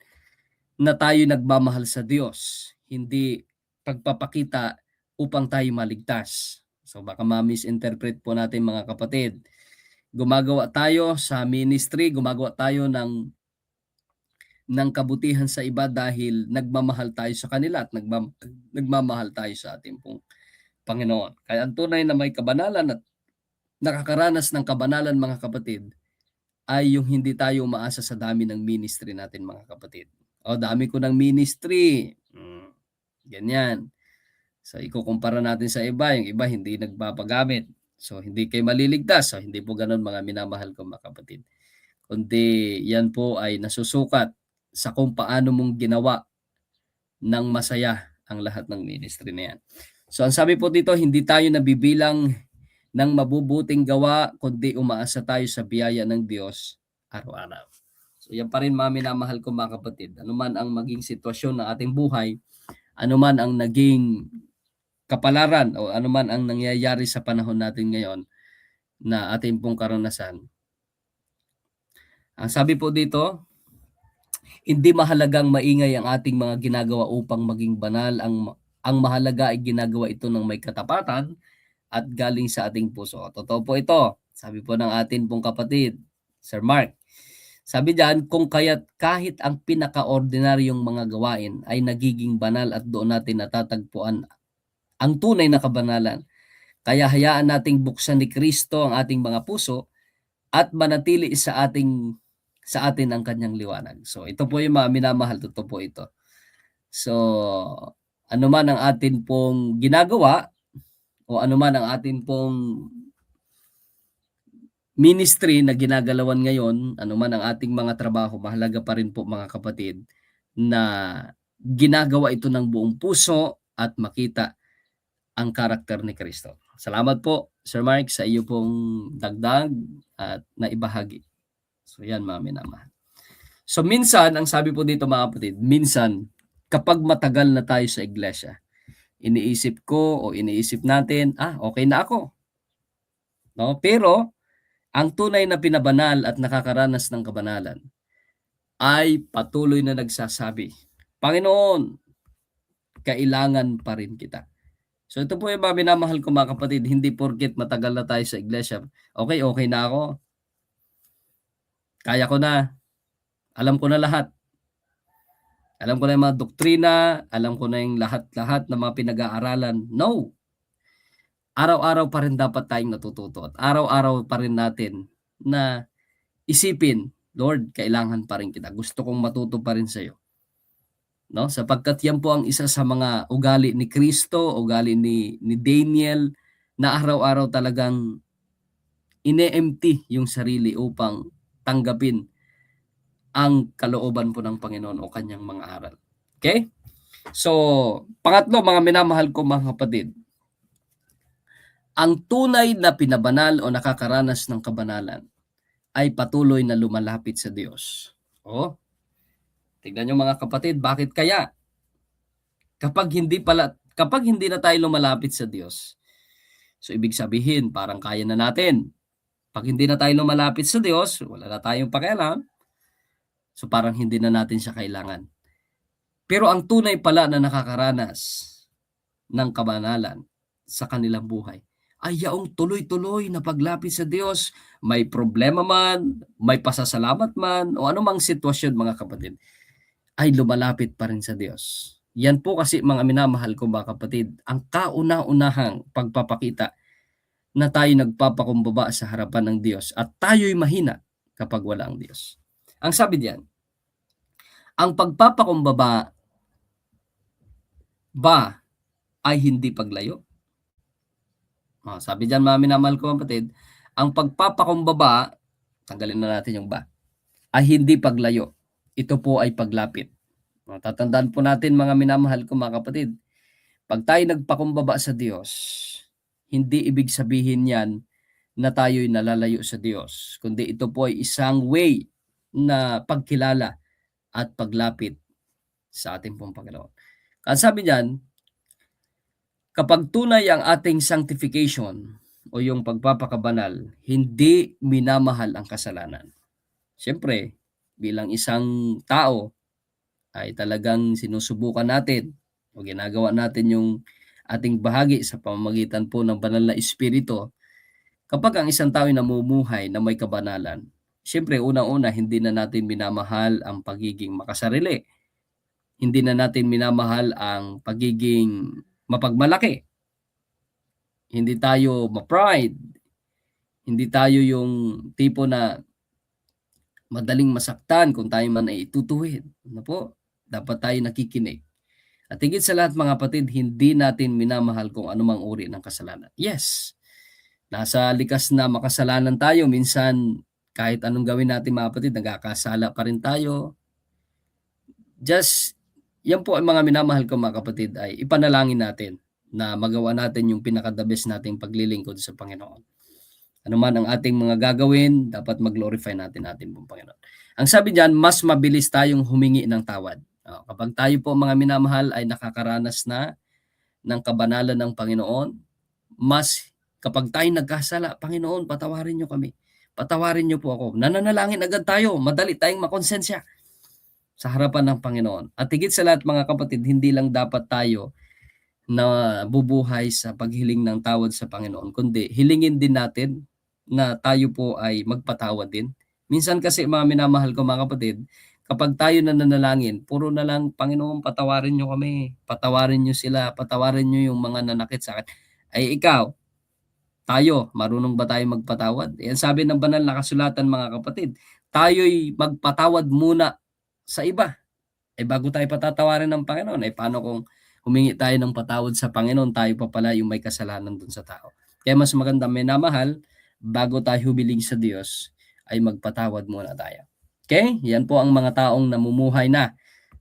na tayo nagmamahal sa Diyos, hindi pagpapakita upang tayo maligtas. So baka ma-misinterpret po natin mga kapatid. Gumagawa tayo sa ministry, gumagawa tayo ng kabutihan sa iba dahil nagmamahal tayo sa kanila at nagmamahal tayo sa ating pong Panginoon. Kaya ang tunay na may kabanalan at nakakaranas ng kabanalan mga kapatid ay yung hindi tayo umaasa sa dami ng ministry natin mga kapatid. Dami ko ng ministry. Ganyan. So ikukumpara natin sa iba, yung iba hindi nagpapagamit. So hindi kayo maliligtas. So hindi po ganun mga minamahal ko mga kapatid. Kundi yan po ay nasusukat sa kung paano mong ginawa ng masaya ang lahat ng ministry na yan. So ang sabi po dito, hindi tayo nabibilang ng mabubuting gawa, kundi umaasa tayo sa biyaya ng Diyos araw-araw. So yan pa rin mga minamahal ko mga kapatid. Ano man ang maging sitwasyon ng ating buhay, ano man ang naging kapalaran o ano man ang nangyayari sa panahon natin ngayon na ating pong karanasan. Ang sabi po dito, hindi mahalagang maingay ang ating mga ginagawa upang maging banal. Ang mahalaga ay ginagawa ito ng may katapatan at galing sa ating puso. Totoo po ito. Sabi po ng atin pong kapatid, Sir Mark. Sabi diyan, kung kaya't kahit ang pinaka-ordinaryong mga gawain ay nagiging banal at doon natin natatagpuan ang tunay na kabanalan. Kaya hayaan nating buksan ni Kristo ang ating mga puso at manatili sa atin ang kanyang liwanag. So ito po yung mga minamahal, totoo po ito. So ano man ang atin pong ginagawa o ano man ang atin pong ministry na ginagalawan ngayon, ano man ang ating mga trabaho, mahalaga pa rin po mga kapatid na ginagawa ito ng buong puso at makita ang karakter ni Kristo. Salamat po, Sir Mark, sa iyo pong dagdag at naibahagi. So yan mga minamahal. So minsan, ang sabi po dito mga kapatid, minsan kapag matagal na tayo sa iglesia, iniisip ko o iniisip natin, okay na ako. No? Pero ang tunay na pinabanal at nakakaranas ng kabanalan ay patuloy na nagsasabi, Panginoon, kailangan pa rin kita. So ito po yung mga minamahal ko mga kapatid, hindi porket matagal na tayo sa iglesia, okay na ako. Kaya ko na. Alam ko na lahat. Alam ko na yung mga doktrina, alam ko na yung lahat-lahat ng mga pinag-aaralan. No. Araw-araw pa rin dapat tayong natututo at araw-araw pa rin natin na isipin, Lord, kailangan pa rin kita. Gusto kong matuto pa rin sa iyo. No? Sapagkat yan po ang isa sa mga ugali ni Kristo, ugali ni Daniel, na araw-araw talagang ine-empty yung sarili upang tanggapin ang kalooban po ng Panginoon o kanyang mga aral. Okay? So, pangatlo, mga minamahal ko mga kapatid, ang tunay na pinabanal o nakakaranas ng kabanalan ay patuloy na lumalapit sa Diyos. Tignan nyo mga kapatid, bakit kaya? Kapag hindi na tayo lumalapit sa Diyos, so ibig sabihin, parang kaya na natin. Pag hindi na tayo lumalapit sa Diyos, wala na tayong pakialam, so parang hindi na natin siya kailangan. Pero ang tunay pala na nakakaranas ng kabanalan sa kanilang buhay ay yaong tuloy-tuloy na paglapit sa Diyos, may problema man, may pasasalamat man, o anumang sitwasyon mga kapatid, ay lumalapit pa rin sa Diyos. Yan po kasi mga minamahal ko mga kapatid, ang kauna-unahang pagpapakita na tayo nagpapakumbaba sa harapan ng Diyos at tayo'y mahina kapag wala ang Diyos. Ang sabi diyan, ang pagpapakumbaba ba ay hindi paglayo? Sabi diyan mga minamahal ko kapatid, ang pagpapakumbaba, tanggalin na natin yung ba, ay hindi paglayo. Ito po ay paglapit. Tatandaan po natin mga minamahal ko mga kapatid, pag tayo nagpakumbaba sa Diyos, hindi ibig sabihin yan na tayo'y nalalayo sa Diyos, kundi ito po ay isang way na pagkilala at paglapit sa ating pong Panginoon. Ang sabi diyan, kapag tunay ang ating sanctification o yung pagpapakabanal, hindi minamahal ang kasalanan. Siyempre, bilang isang tao ay talagang sinusubukan natin o ginagawa natin yung ating bahagi sa pamamagitan po ng banal na espiritu. Kapag ang isang tao ay namumuhay na may kabanalan, siyempre unang-una hindi na natin minamahal ang pagiging makasarili. Hindi na natin minamahal ang pagiging mapagmalaki. Hindi tayo ma-pride. Hindi tayo yung tipo na madaling masaktan kung tayo man ay itutuwid. Ano po? Dapat tayo nakikinig. At higit sa lahat mga kapatid, hindi natin minamahal kung anumang uri ng kasalanan. Yes, nasa likas na makasalanan tayo. Minsan, kahit anong gawin natin mga kapatid, nagkakasala pa rin tayo. Just, yan po ang mga minamahal ko mga kapatid ay ipanalangin natin na magawa natin yung pinaka-the best nating paglilingkod sa Panginoon. Ano man ang ating mga gagawin, dapat mag-glorify natin ating pong Panginoon. Ang sabi diyan, mas mabilis tayong humingi ng tawad. Kapag tayo po mga minamahal ay nakakaranas na ng kabanalan ng Panginoon, mas kapag tayo nagkasala, Panginoon, patawarin niyo kami. Patawarin niyo po ako. Nananalangin agad tayo. Madali tayong makonsensya sa harapan ng Panginoon. At higit sa lahat mga kapatid, hindi lang dapat tayo na bubuhay sa paghiling ng tawad sa Panginoon, kundi hilingin din natin na tayo po ay magpatawad din. Minsan kasi mga minamahal ko mga kapatid, kapag tayo nananalangin, puro na lang, Panginoon, patawarin niyo kami, patawarin niyo sila, patawarin niyo yung mga nanakit sa akin. Ay ikaw, tayo, marunong ba tayo magpatawad? Yan sabi ng banal na kasulatan mga kapatid, tayo'y magpatawad muna sa iba. Bago tayo patatawarin ng Panginoon, paano kung humingi tayo ng patawad sa Panginoon, tayo pa pala yung may kasalanan dun sa tao. Kaya mas maganda minamahal, bago tayo humiling sa Diyos, ay magpatawad muna tayo. Okay? Yan po ang mga taong namumuhay na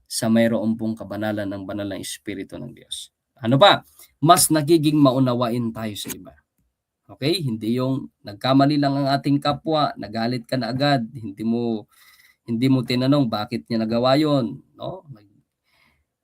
sa mayroon pong kabanalan ng banal na Espiritu ng Diyos. Ano pa? Mas nagiging maunawain tayo sa iba. Okay? Hindi yung nagkamali lang ang ating kapwa, nagalit ka na agad, hindi mo tinanong bakit niya nagawa yon, no?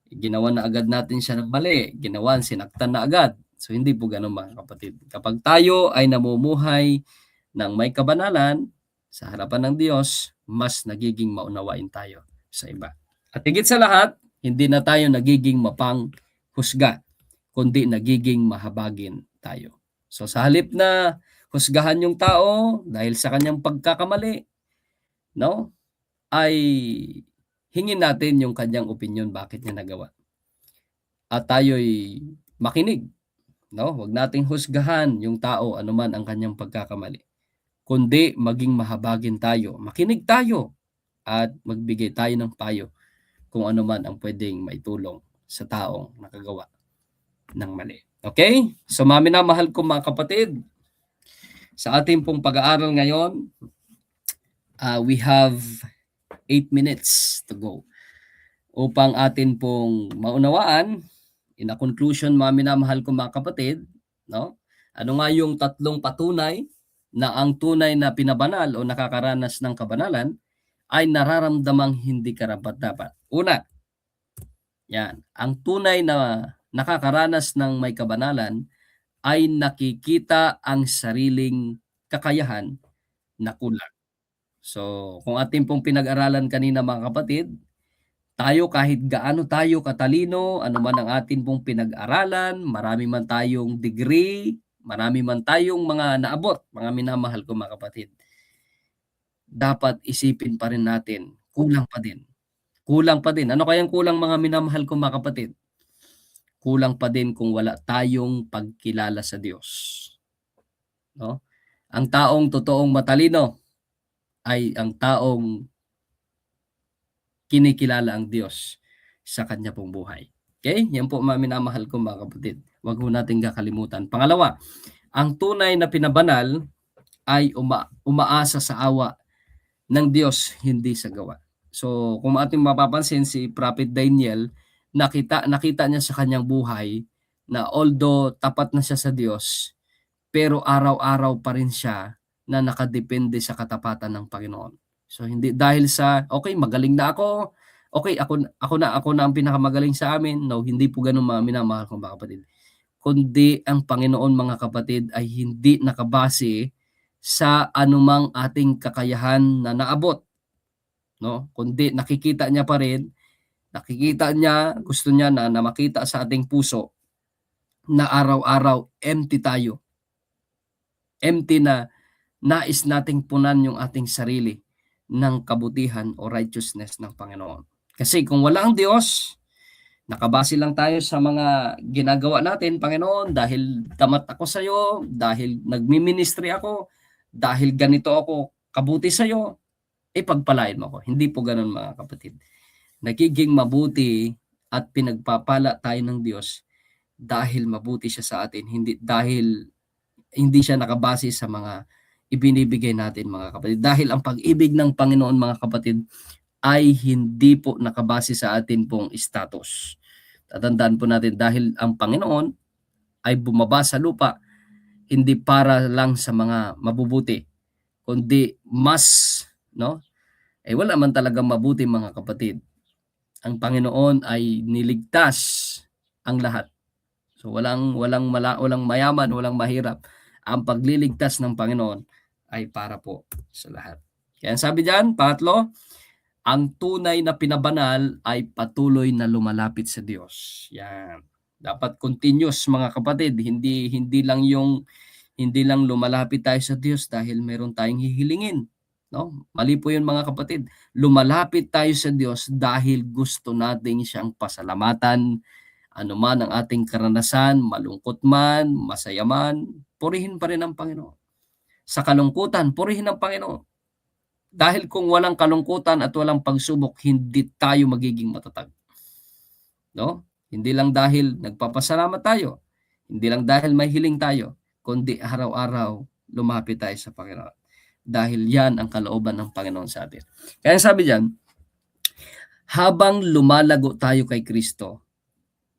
Ginawa na agad natin siya ng mali, sinaktan na agad. So hindi po ganoon mga kapatid. Kapag tayo ay namumuhay ng may kabanalan sa harapan ng Diyos, mas nagiging maunawain tayo sa iba. At higit sa lahat, hindi na tayo nagiging mapanghusga, kundi nagiging mahabagin tayo. So sa halip na husgahan yung tao dahil sa kanyang pagkakamali, no? Ay hingin natin yung kanyang opinion bakit niya nagawa. At tayo'y makinig, no? Huwag nating husgahan yung tao anuman ang kanyang pagkakamali. Kundi maging mahabagin tayo, makinig tayo at magbigay tayo ng payo kung ano man ang pwedeng maitulong sa taong nakagawa ng mali. Okay? So minamahal ko mga kapatid, sa ating pong pag-aaral ngayon, we have 8 minutes to go upang atin pong maunawaan, in a conclusion mga minamahal ko mga kapatid, no? Ano nga yung tatlong patunay na ang tunay na pinabanal o nakakaranas ng kabanalan ay nararamdamang hindi karapat-dapat. Una, yan, ang tunay na nakakaranas ng may kabanalan ay nakikita ang sariling kakayahan na kulang. So, kung ating pong pinag-aralan kanina mga kapatid, tayo kahit gaano tayo katalino, ano man ang atin pong pinag-aralan, marami man tayong degree, marami man tayong mga naabot, mga minamahal ko mga kapatid, dapat isipin pa rin natin, kulang pa din. Kulang pa din. Ano kayang kulang mga minamahal ko mga kapatid? Kulang pa din kung wala tayong pagkilala sa Diyos. No? Ang taong totoong matalino ay ang taong kinikilala ang Diyos sa kanya pong buhay. Okay? Yan po mga minamahal ko mga kapatid. Huwag ho natin kakalimutan. Pangalawa, ang tunay na pinabanal ay umaasa sa awa ng Diyos, hindi sa gawa. So, kung ating mapapansin si Prophet Daniel, nakita niya sa kanyang buhay na although tapat na siya sa Diyos, pero araw-araw pa rin siya na nakadepende sa katapatan ng Panginoon. So hindi dahil sa, okay, magaling na ako, okay, ako na ang pinakamagaling sa amin. No, hindi po ganoon, mga minamahal kong mga kapatid. Kundi ang Panginoon, mga kapatid, ay hindi nakabase sa anumang ating kakayahan na naabot, no? Kundi nakikita niya pa rin, gusto niya na makita sa ating puso na araw-araw empty tayo. Empty na nais nating punan yung ating sarili ng kabutihan o righteousness ng Panginoon. Kasi kung wala ang Diyos, nakabase lang tayo sa mga ginagawa natin, Panginoon, dahil tamat ako sa iyo, dahil nagmi-ministry ako, dahil ganito ako kabuti sa iyo, pagpalain mo ako. Hindi po ganoon, mga kapatid. Nagiging mabuti at pinagpapala tayo ng Diyos dahil mabuti siya sa atin, hindi siya nakabase sa mga ibinibigay natin, mga kapatid. Dahil ang pag-ibig ng Panginoon, mga kapatid, ay hindi po nakabase sa atin pong status. Tatandaan po natin, dahil ang Panginoon ay bumaba sa lupa, hindi para lang sa mga mabubuti, kundi mas, no? Wala man talagang mabuti, mga kapatid. Ang Panginoon ay niligtas ang lahat. So walang mayaman, walang mahirap. Ang pagliligtas ng Panginoon ay para po sa lahat. Kaya sabi diyan, pangatlo, ang tunay na pinabanal ay patuloy na lumalapit sa Diyos. Yan. Dapat continuous, mga kapatid, hindi lang lumalapit tayo sa Diyos dahil meron tayong hihilingin, no? Mali po 'yun, mga kapatid. Lumalapit tayo sa Diyos dahil gusto nating siyang pasalamatan, anuman ang ating karanasan, malungkot man, masaya man, purihin pa rin ang Panginoon. Sa kalungkutan, purihin ang Panginoon. Dahil kung walang kalungkutan at walang pagsubok, hindi tayo magiging matatag. No? Hindi lang dahil nagpapasalamat tayo, hindi lang dahil may hiling tayo, kundi araw-araw lumapit tayo sa Panginoon. Dahil yan ang kalooban ng Panginoon sa atin. Kaya sabi diyan, habang lumalago tayo kay Kristo,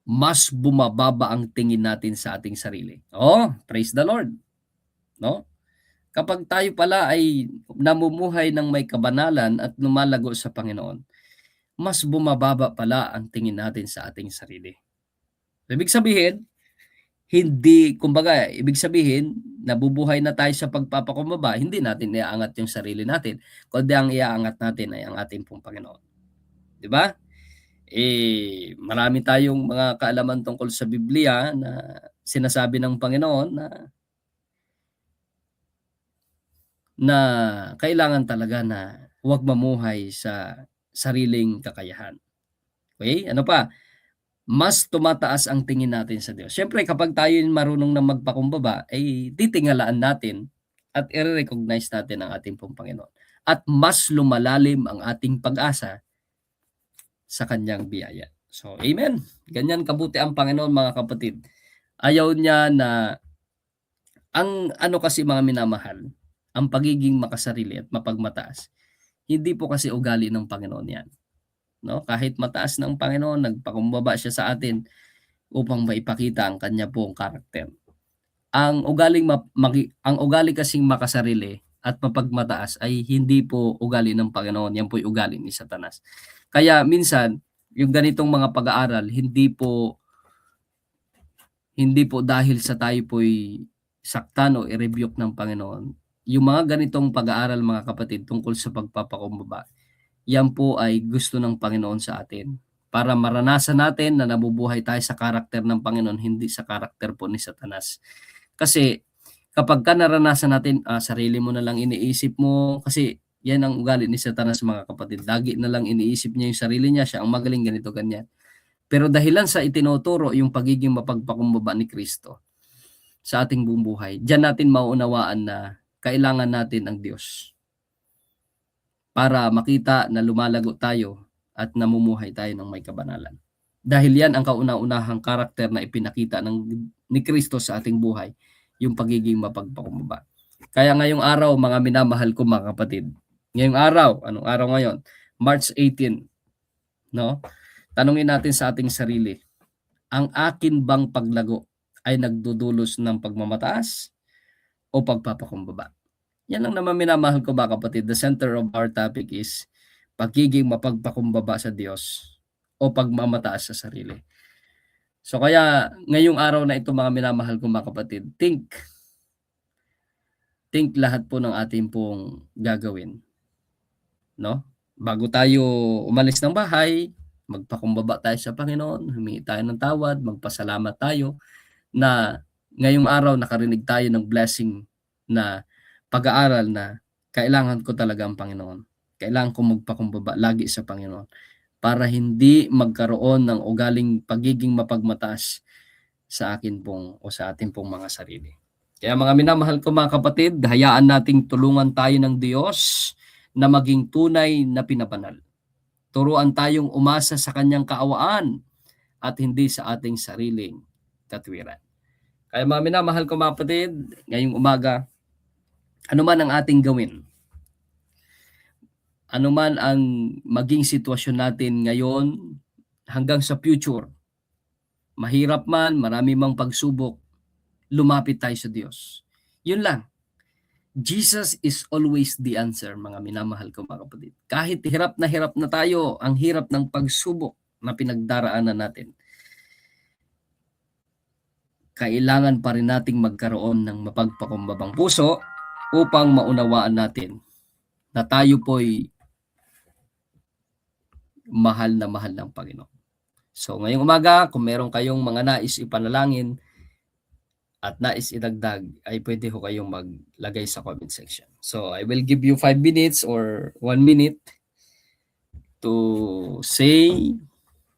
mas bumababa ang tingin natin sa ating sarili. Oh, praise the Lord. No? Kapag tayo pala ay namumuhay ng may kabanalan at lumalago sa Panginoon, mas bumababa pala ang tingin natin sa ating sarili. Ibig sabihin, ibig sabihin, nabubuhay na tayo sa pagpapakumbaba, hindi natin iaangat yung sarili natin, kundi ang iaangat natin ay ang ating pong Panginoon. Di ba? Marami tayong mga kaalaman tungkol sa Biblia na sinasabi ng Panginoon na kailangan talaga na huwag mamuhay sa sariling kakayahan. Okay? Ano pa? Mas tumataas ang tingin natin sa Diyos. Siyempre, kapag tayo marunong na magpakumbaba, titingalaan natin at i-recognize natin ang ating pong Panginoon. At mas lumalalim ang ating pag-asa sa kanyang biyaya. So, amen. Ganyan kabuti ang Panginoon, mga kapatid. Ayaw niya na, ang ano kasi, mga minamahal, ang pagiging makasarili at mapagmataas, hindi po kasi ugali ng Panginoon yan. No? Kahit mataas ng Panginoon, nagpakumbaba siya sa atin upang maipakita ang kanya pong karakter. Ang ugali kasing makasarili at mapagmataas ay hindi po ugali ng Panginoon, yan po'y ugali ni Satanas. Kaya minsan, yung ganitong mga pag-aaral, hindi po dahil sa tayo po'y saktan o i-rebuke ng Panginoon. Yung mga ganitong pag-aaral, mga kapatid, tungkol sa pagpapakumbaba, yan po ay gusto ng Panginoon sa atin. Para maranasan natin na nabubuhay tayo sa karakter ng Panginoon, hindi sa karakter po ni Satanas. Kasi kapag ka naranasan natin, sarili mo na lang iniisip mo, kasi yan ang ugali ni Satanas, mga kapatid. Lagi na lang iniisip niya yung sarili niya, siya ang magaling, ganito, ganyan. Pero dahilan sa itinuturo yung pagiging mapagpakumbaba ni Kristo sa ating buong buhay, diyan natin mauunawaan na kailangan natin ang Diyos para makita na lumalago tayo at namumuhay tayo ng may kabanalan. Dahil yan ang kauna-unahang karakter na ipinakita ni Kristo sa ating buhay, yung pagiging mapagpakumbaba. Kaya ngayong araw, mga minamahal ko, mga kapatid, ngayong araw, anong araw ngayon? March 18, no? Tanungin natin sa ating sarili, ang akin bang paglago ay nagdudulos ng pagmamataas o pagpapakumbaba. Yan lang naman minamahal ko mga kapatid. The center of our topic is pagiging mapagpakumbaba sa Diyos o pagmamataas sa sarili. So kaya ngayong araw na ito mga minamahal ko mga kapatid, think lahat po ng ating pong gagawin, no? Bago tayo umalis ng bahay, magpakumbaba tayo sa Panginoon, humingi tayo ng tawad, magpasalamat tayo na ngayong araw nakarinig tayo ng blessing na pag-aaral na kailangan ko talaga ang Panginoon. Kailangan ko magpakumbaba lagi sa Panginoon para hindi magkaroon ng ugaling pagiging mapagmataas sa akin pong o sa ating pong mga sarili. Kaya mga minamahal ko mga kapatid, hayaan nating tulungan tayo ng Diyos na maging tunay na pinabanal. Turuan tayong umasa sa kanyang kaawaan at hindi sa ating sariling katwiran. Kaya mga minamahal ko mga kapatid, ngayong umaga, ano man ang ating gawin, ano man ang maging sitwasyon natin ngayon hanggang sa future, mahirap man, marami mang pagsubok, lumapit tayo sa Diyos. Yun lang. Jesus is always the answer, mga minamahal ko mga kapatid. Kahit hirap na tayo, ang hirap ng pagsubok na pinagdaraanan natin, kailangan pa rin nating magkaroon ng mapagpakumbabang puso upang maunawaan natin na tayo po'y mahal ng Panginoon. So ngayong umaga, kung meron kayong mga nais ipanalangin at nais idagdag, ay pwede ho kayong maglagay sa comment section. So I will give you 5 minutes or 1 minute to say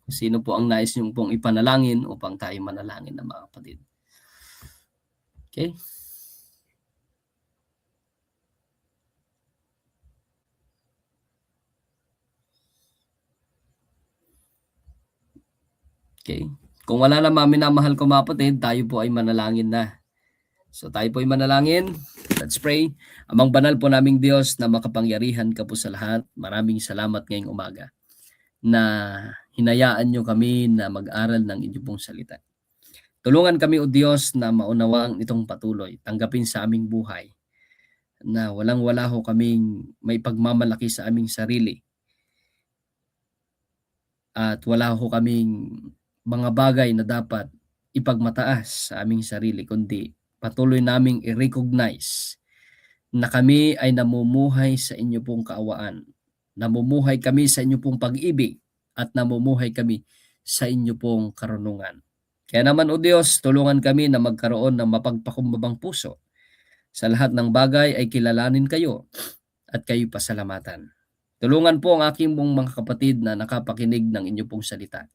sino po ang nais nyo pong ipanalangin upang tayo manalangin ng mga kapatid. Okay? Okay. Kung wala na minamahal ko mga kapatid, tayo po ay manalangin na. So tayo po ay manalangin. Let's pray. Amang banal po naming Diyos na makapangyarihan ka po sa lahat, maraming salamat ngayong umaga na hinayaan nyo kami na mag-aral ng inyong pong salita. Tulungan kami o Diyos na maunawaan itong patuloy, tanggapin sa aming buhay na walang-wala ho kaming may pagmamalaki sa aming sarili at wala ho kaming mga bagay na dapat ipagmataas sa aming sarili, kundi patuloy naming i-recognize na kami ay namumuhay sa inyo pong kaawaan. Namumuhay kami sa inyo pong pag-ibig at namumuhay kami sa inyo pong karunungan. Kaya naman o Diyos, tulungan kami na magkaroon ng mapagpakumbabang puso. Sa lahat ng bagay ay kilalanin kayo at kayo pasalamatan. Tulungan po ang aking mga kapatid na nakapakinig ng inyo pong salita.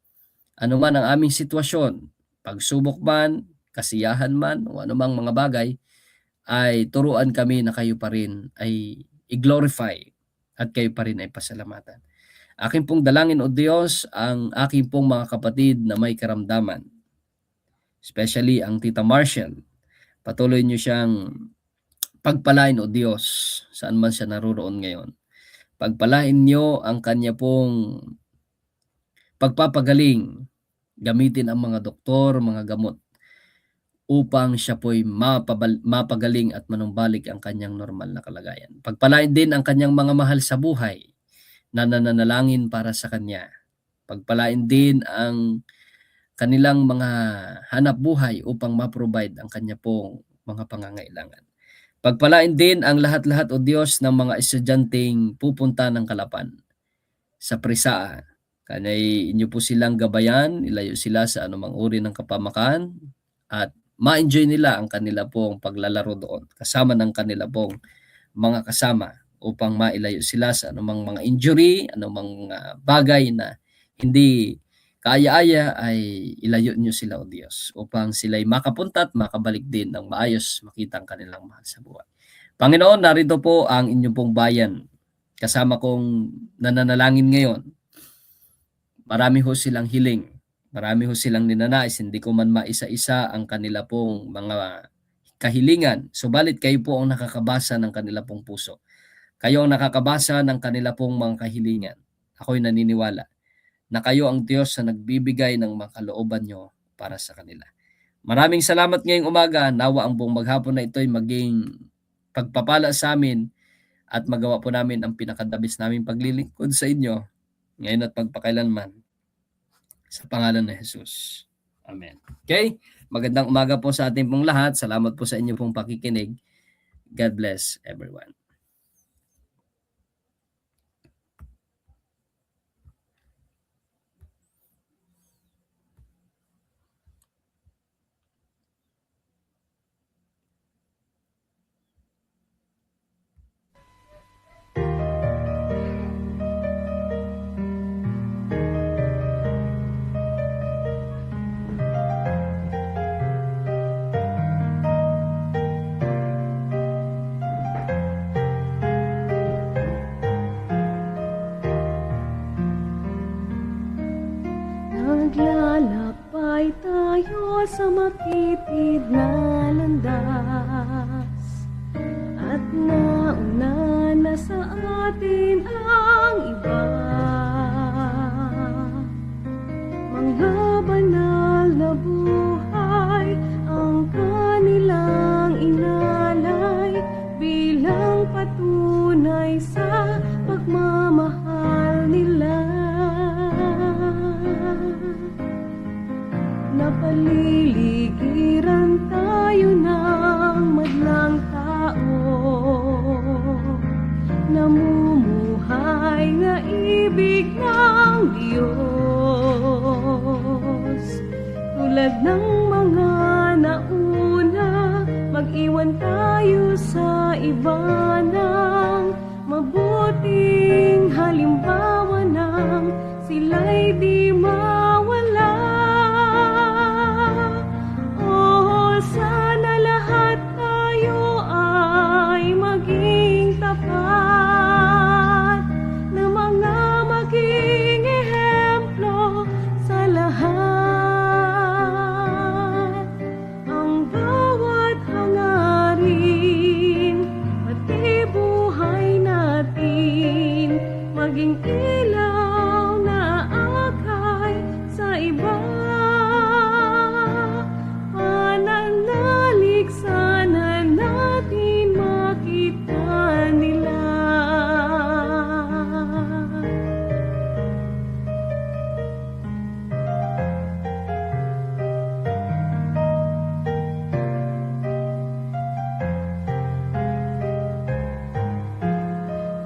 Ano man ang aming sitwasyon, pagsubok man, kasiyahan man, o anumang mga bagay, ay turuan kami na kayo pa rin ay i-glorify at kayo pa rin ay pasalamatan. Aking pong dalangin o Diyos ang aking pong mga kapatid na may karamdaman, especially ang Tita Marshall. Patuloy niyo siyang pagpalain o Diyos saan man siya naroon ngayon. Pagpalain niyo ang kanya pong pagpapagaling, gamitin ang mga doktor, mga gamot upang siya po'y mapagaling at manumbalik ang kanyang normal na kalagayan. Pagpalain din ang kanyang mga mahal sa buhay na nananalangin para sa kanya. Pagpalain din ang kanilang mga hanap buhay upang ma-provide ang kanya pong mga pangangailangan. Pagpalain din ang lahat-lahat o Diyos ng mga estudyanteng pupunta ng Kalapan sa Prisaa. Kanay inyo po silang gabayan, ilayo sila sa anumang uri ng kapamakan at ma-enjoy nila ang kanila pong paglalaro doon kasama ng kanila pong mga kasama upang mailayo sila sa anumang mga injury, anumang mga bagay na hindi kaaya-aya ay ilayo nyo sila o Diyos upang sila'y makapunta at makabalik din ng maayos makita ang kanilang mahal sa buhay. Panginoon, narito po ang inyong pong bayan. Kasama kong nananalangin ngayon. Marami ho silang hiling. Marami ho silang ninanais. Hindi ko man maisa-isa ang kanila pong mga kahilingan. Subalit kayo po ang nakakabasa ng kanila pong puso. Kayo ang nakakabasa ng kanila pong mga kahilingan. Ako'y naniniwala na kayo ang Diyos na nagbibigay ng mga kalooban nyo para sa kanila. Maraming salamat ngayong umaga. Nawa ang buong maghapon na ito ay maging pagpapala sa amin at magawa po namin ang pinakadabis naming paglilingkod sa inyo ngayon at magpakailanman. Sa pangalan ni Jesus. Amen. Okay? Magandang umaga po sa ating pong lahat. Salamat po sa inyo pong pakikinig. God bless everyone. Naglalakbay tayo sa makitid na landas, at nauna na sa atin ang iba. Mga banal na buhay ang kanilang inalay bilang patunay sa pagmamahal nila. Napaliligiran tayo ng madlang tao, namumuhay na ibig ng Diyos. Tulad ng mga nauna, mag-iwan tayo sa iba ng mabuting halimbawa ng sila'y di mawala. Sana lahat tayo ay maging tapat na mga maging ehemplo sa lahat. Ang bawat hangarin, pati buhay natin, maging ilaw na akay sa iba. Pananalig sana natin makita nila.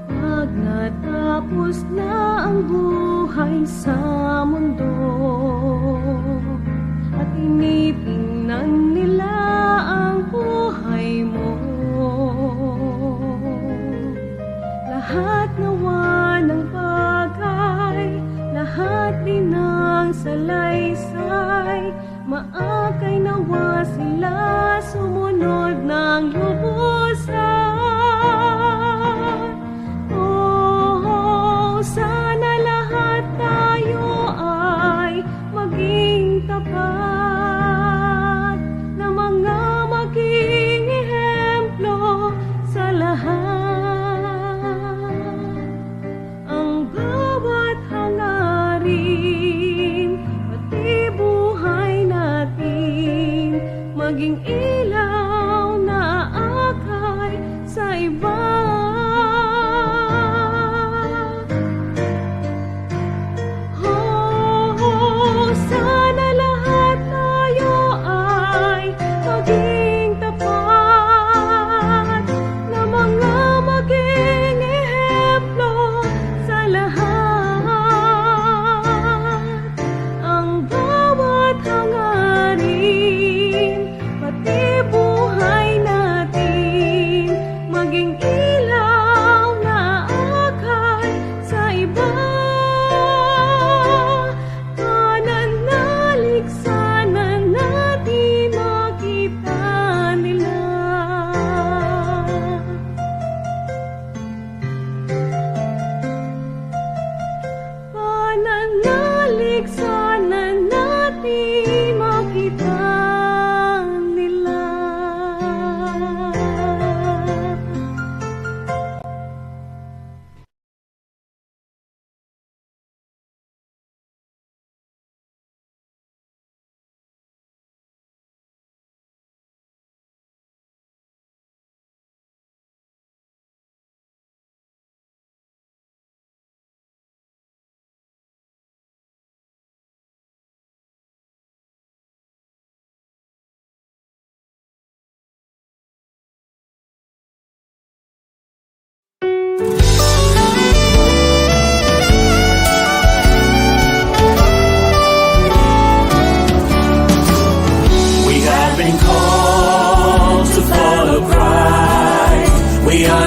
Pag natapos na ang buhay sa mundo at tinitingnan nila ang buhay mo, lahat nawa ng bagay, lahat din ng salaysay, maakay nawa sila sumunod ng lubusan. Sana lahat tayo ay maging tapat na mga maging ehemplo sa lahat. Ang bawat hangarin, pati buhay natin, maging ilaw na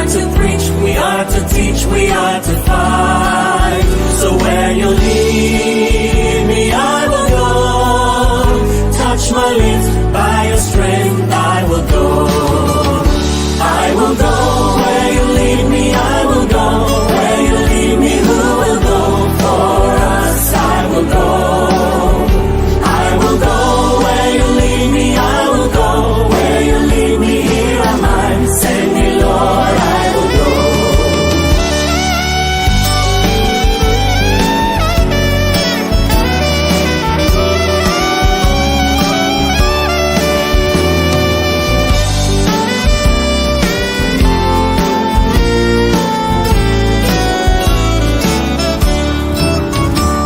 are to preach, we are to teach, we are to fight. So where you lead me, I will go. Touch my lips, by your strength I will go. I will go where you lead me, I will go. Where you lead me, who will go for us? I will go. I will go where you lead me, I will go. Where you lead me, here am I. Send me, Lord, I will go.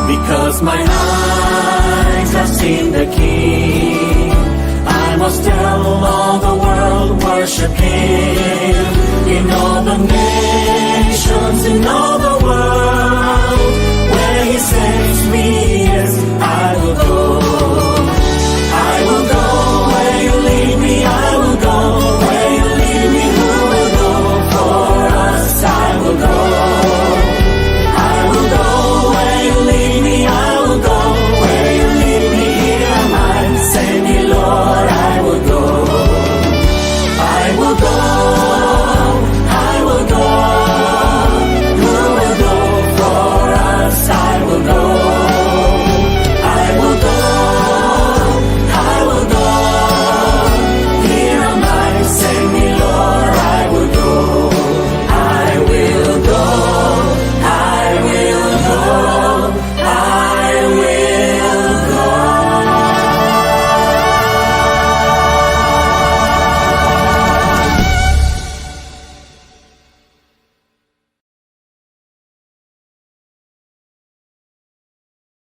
Because my eyes have seen the King, I must tell all the world, worship Him. In all the nations, in all the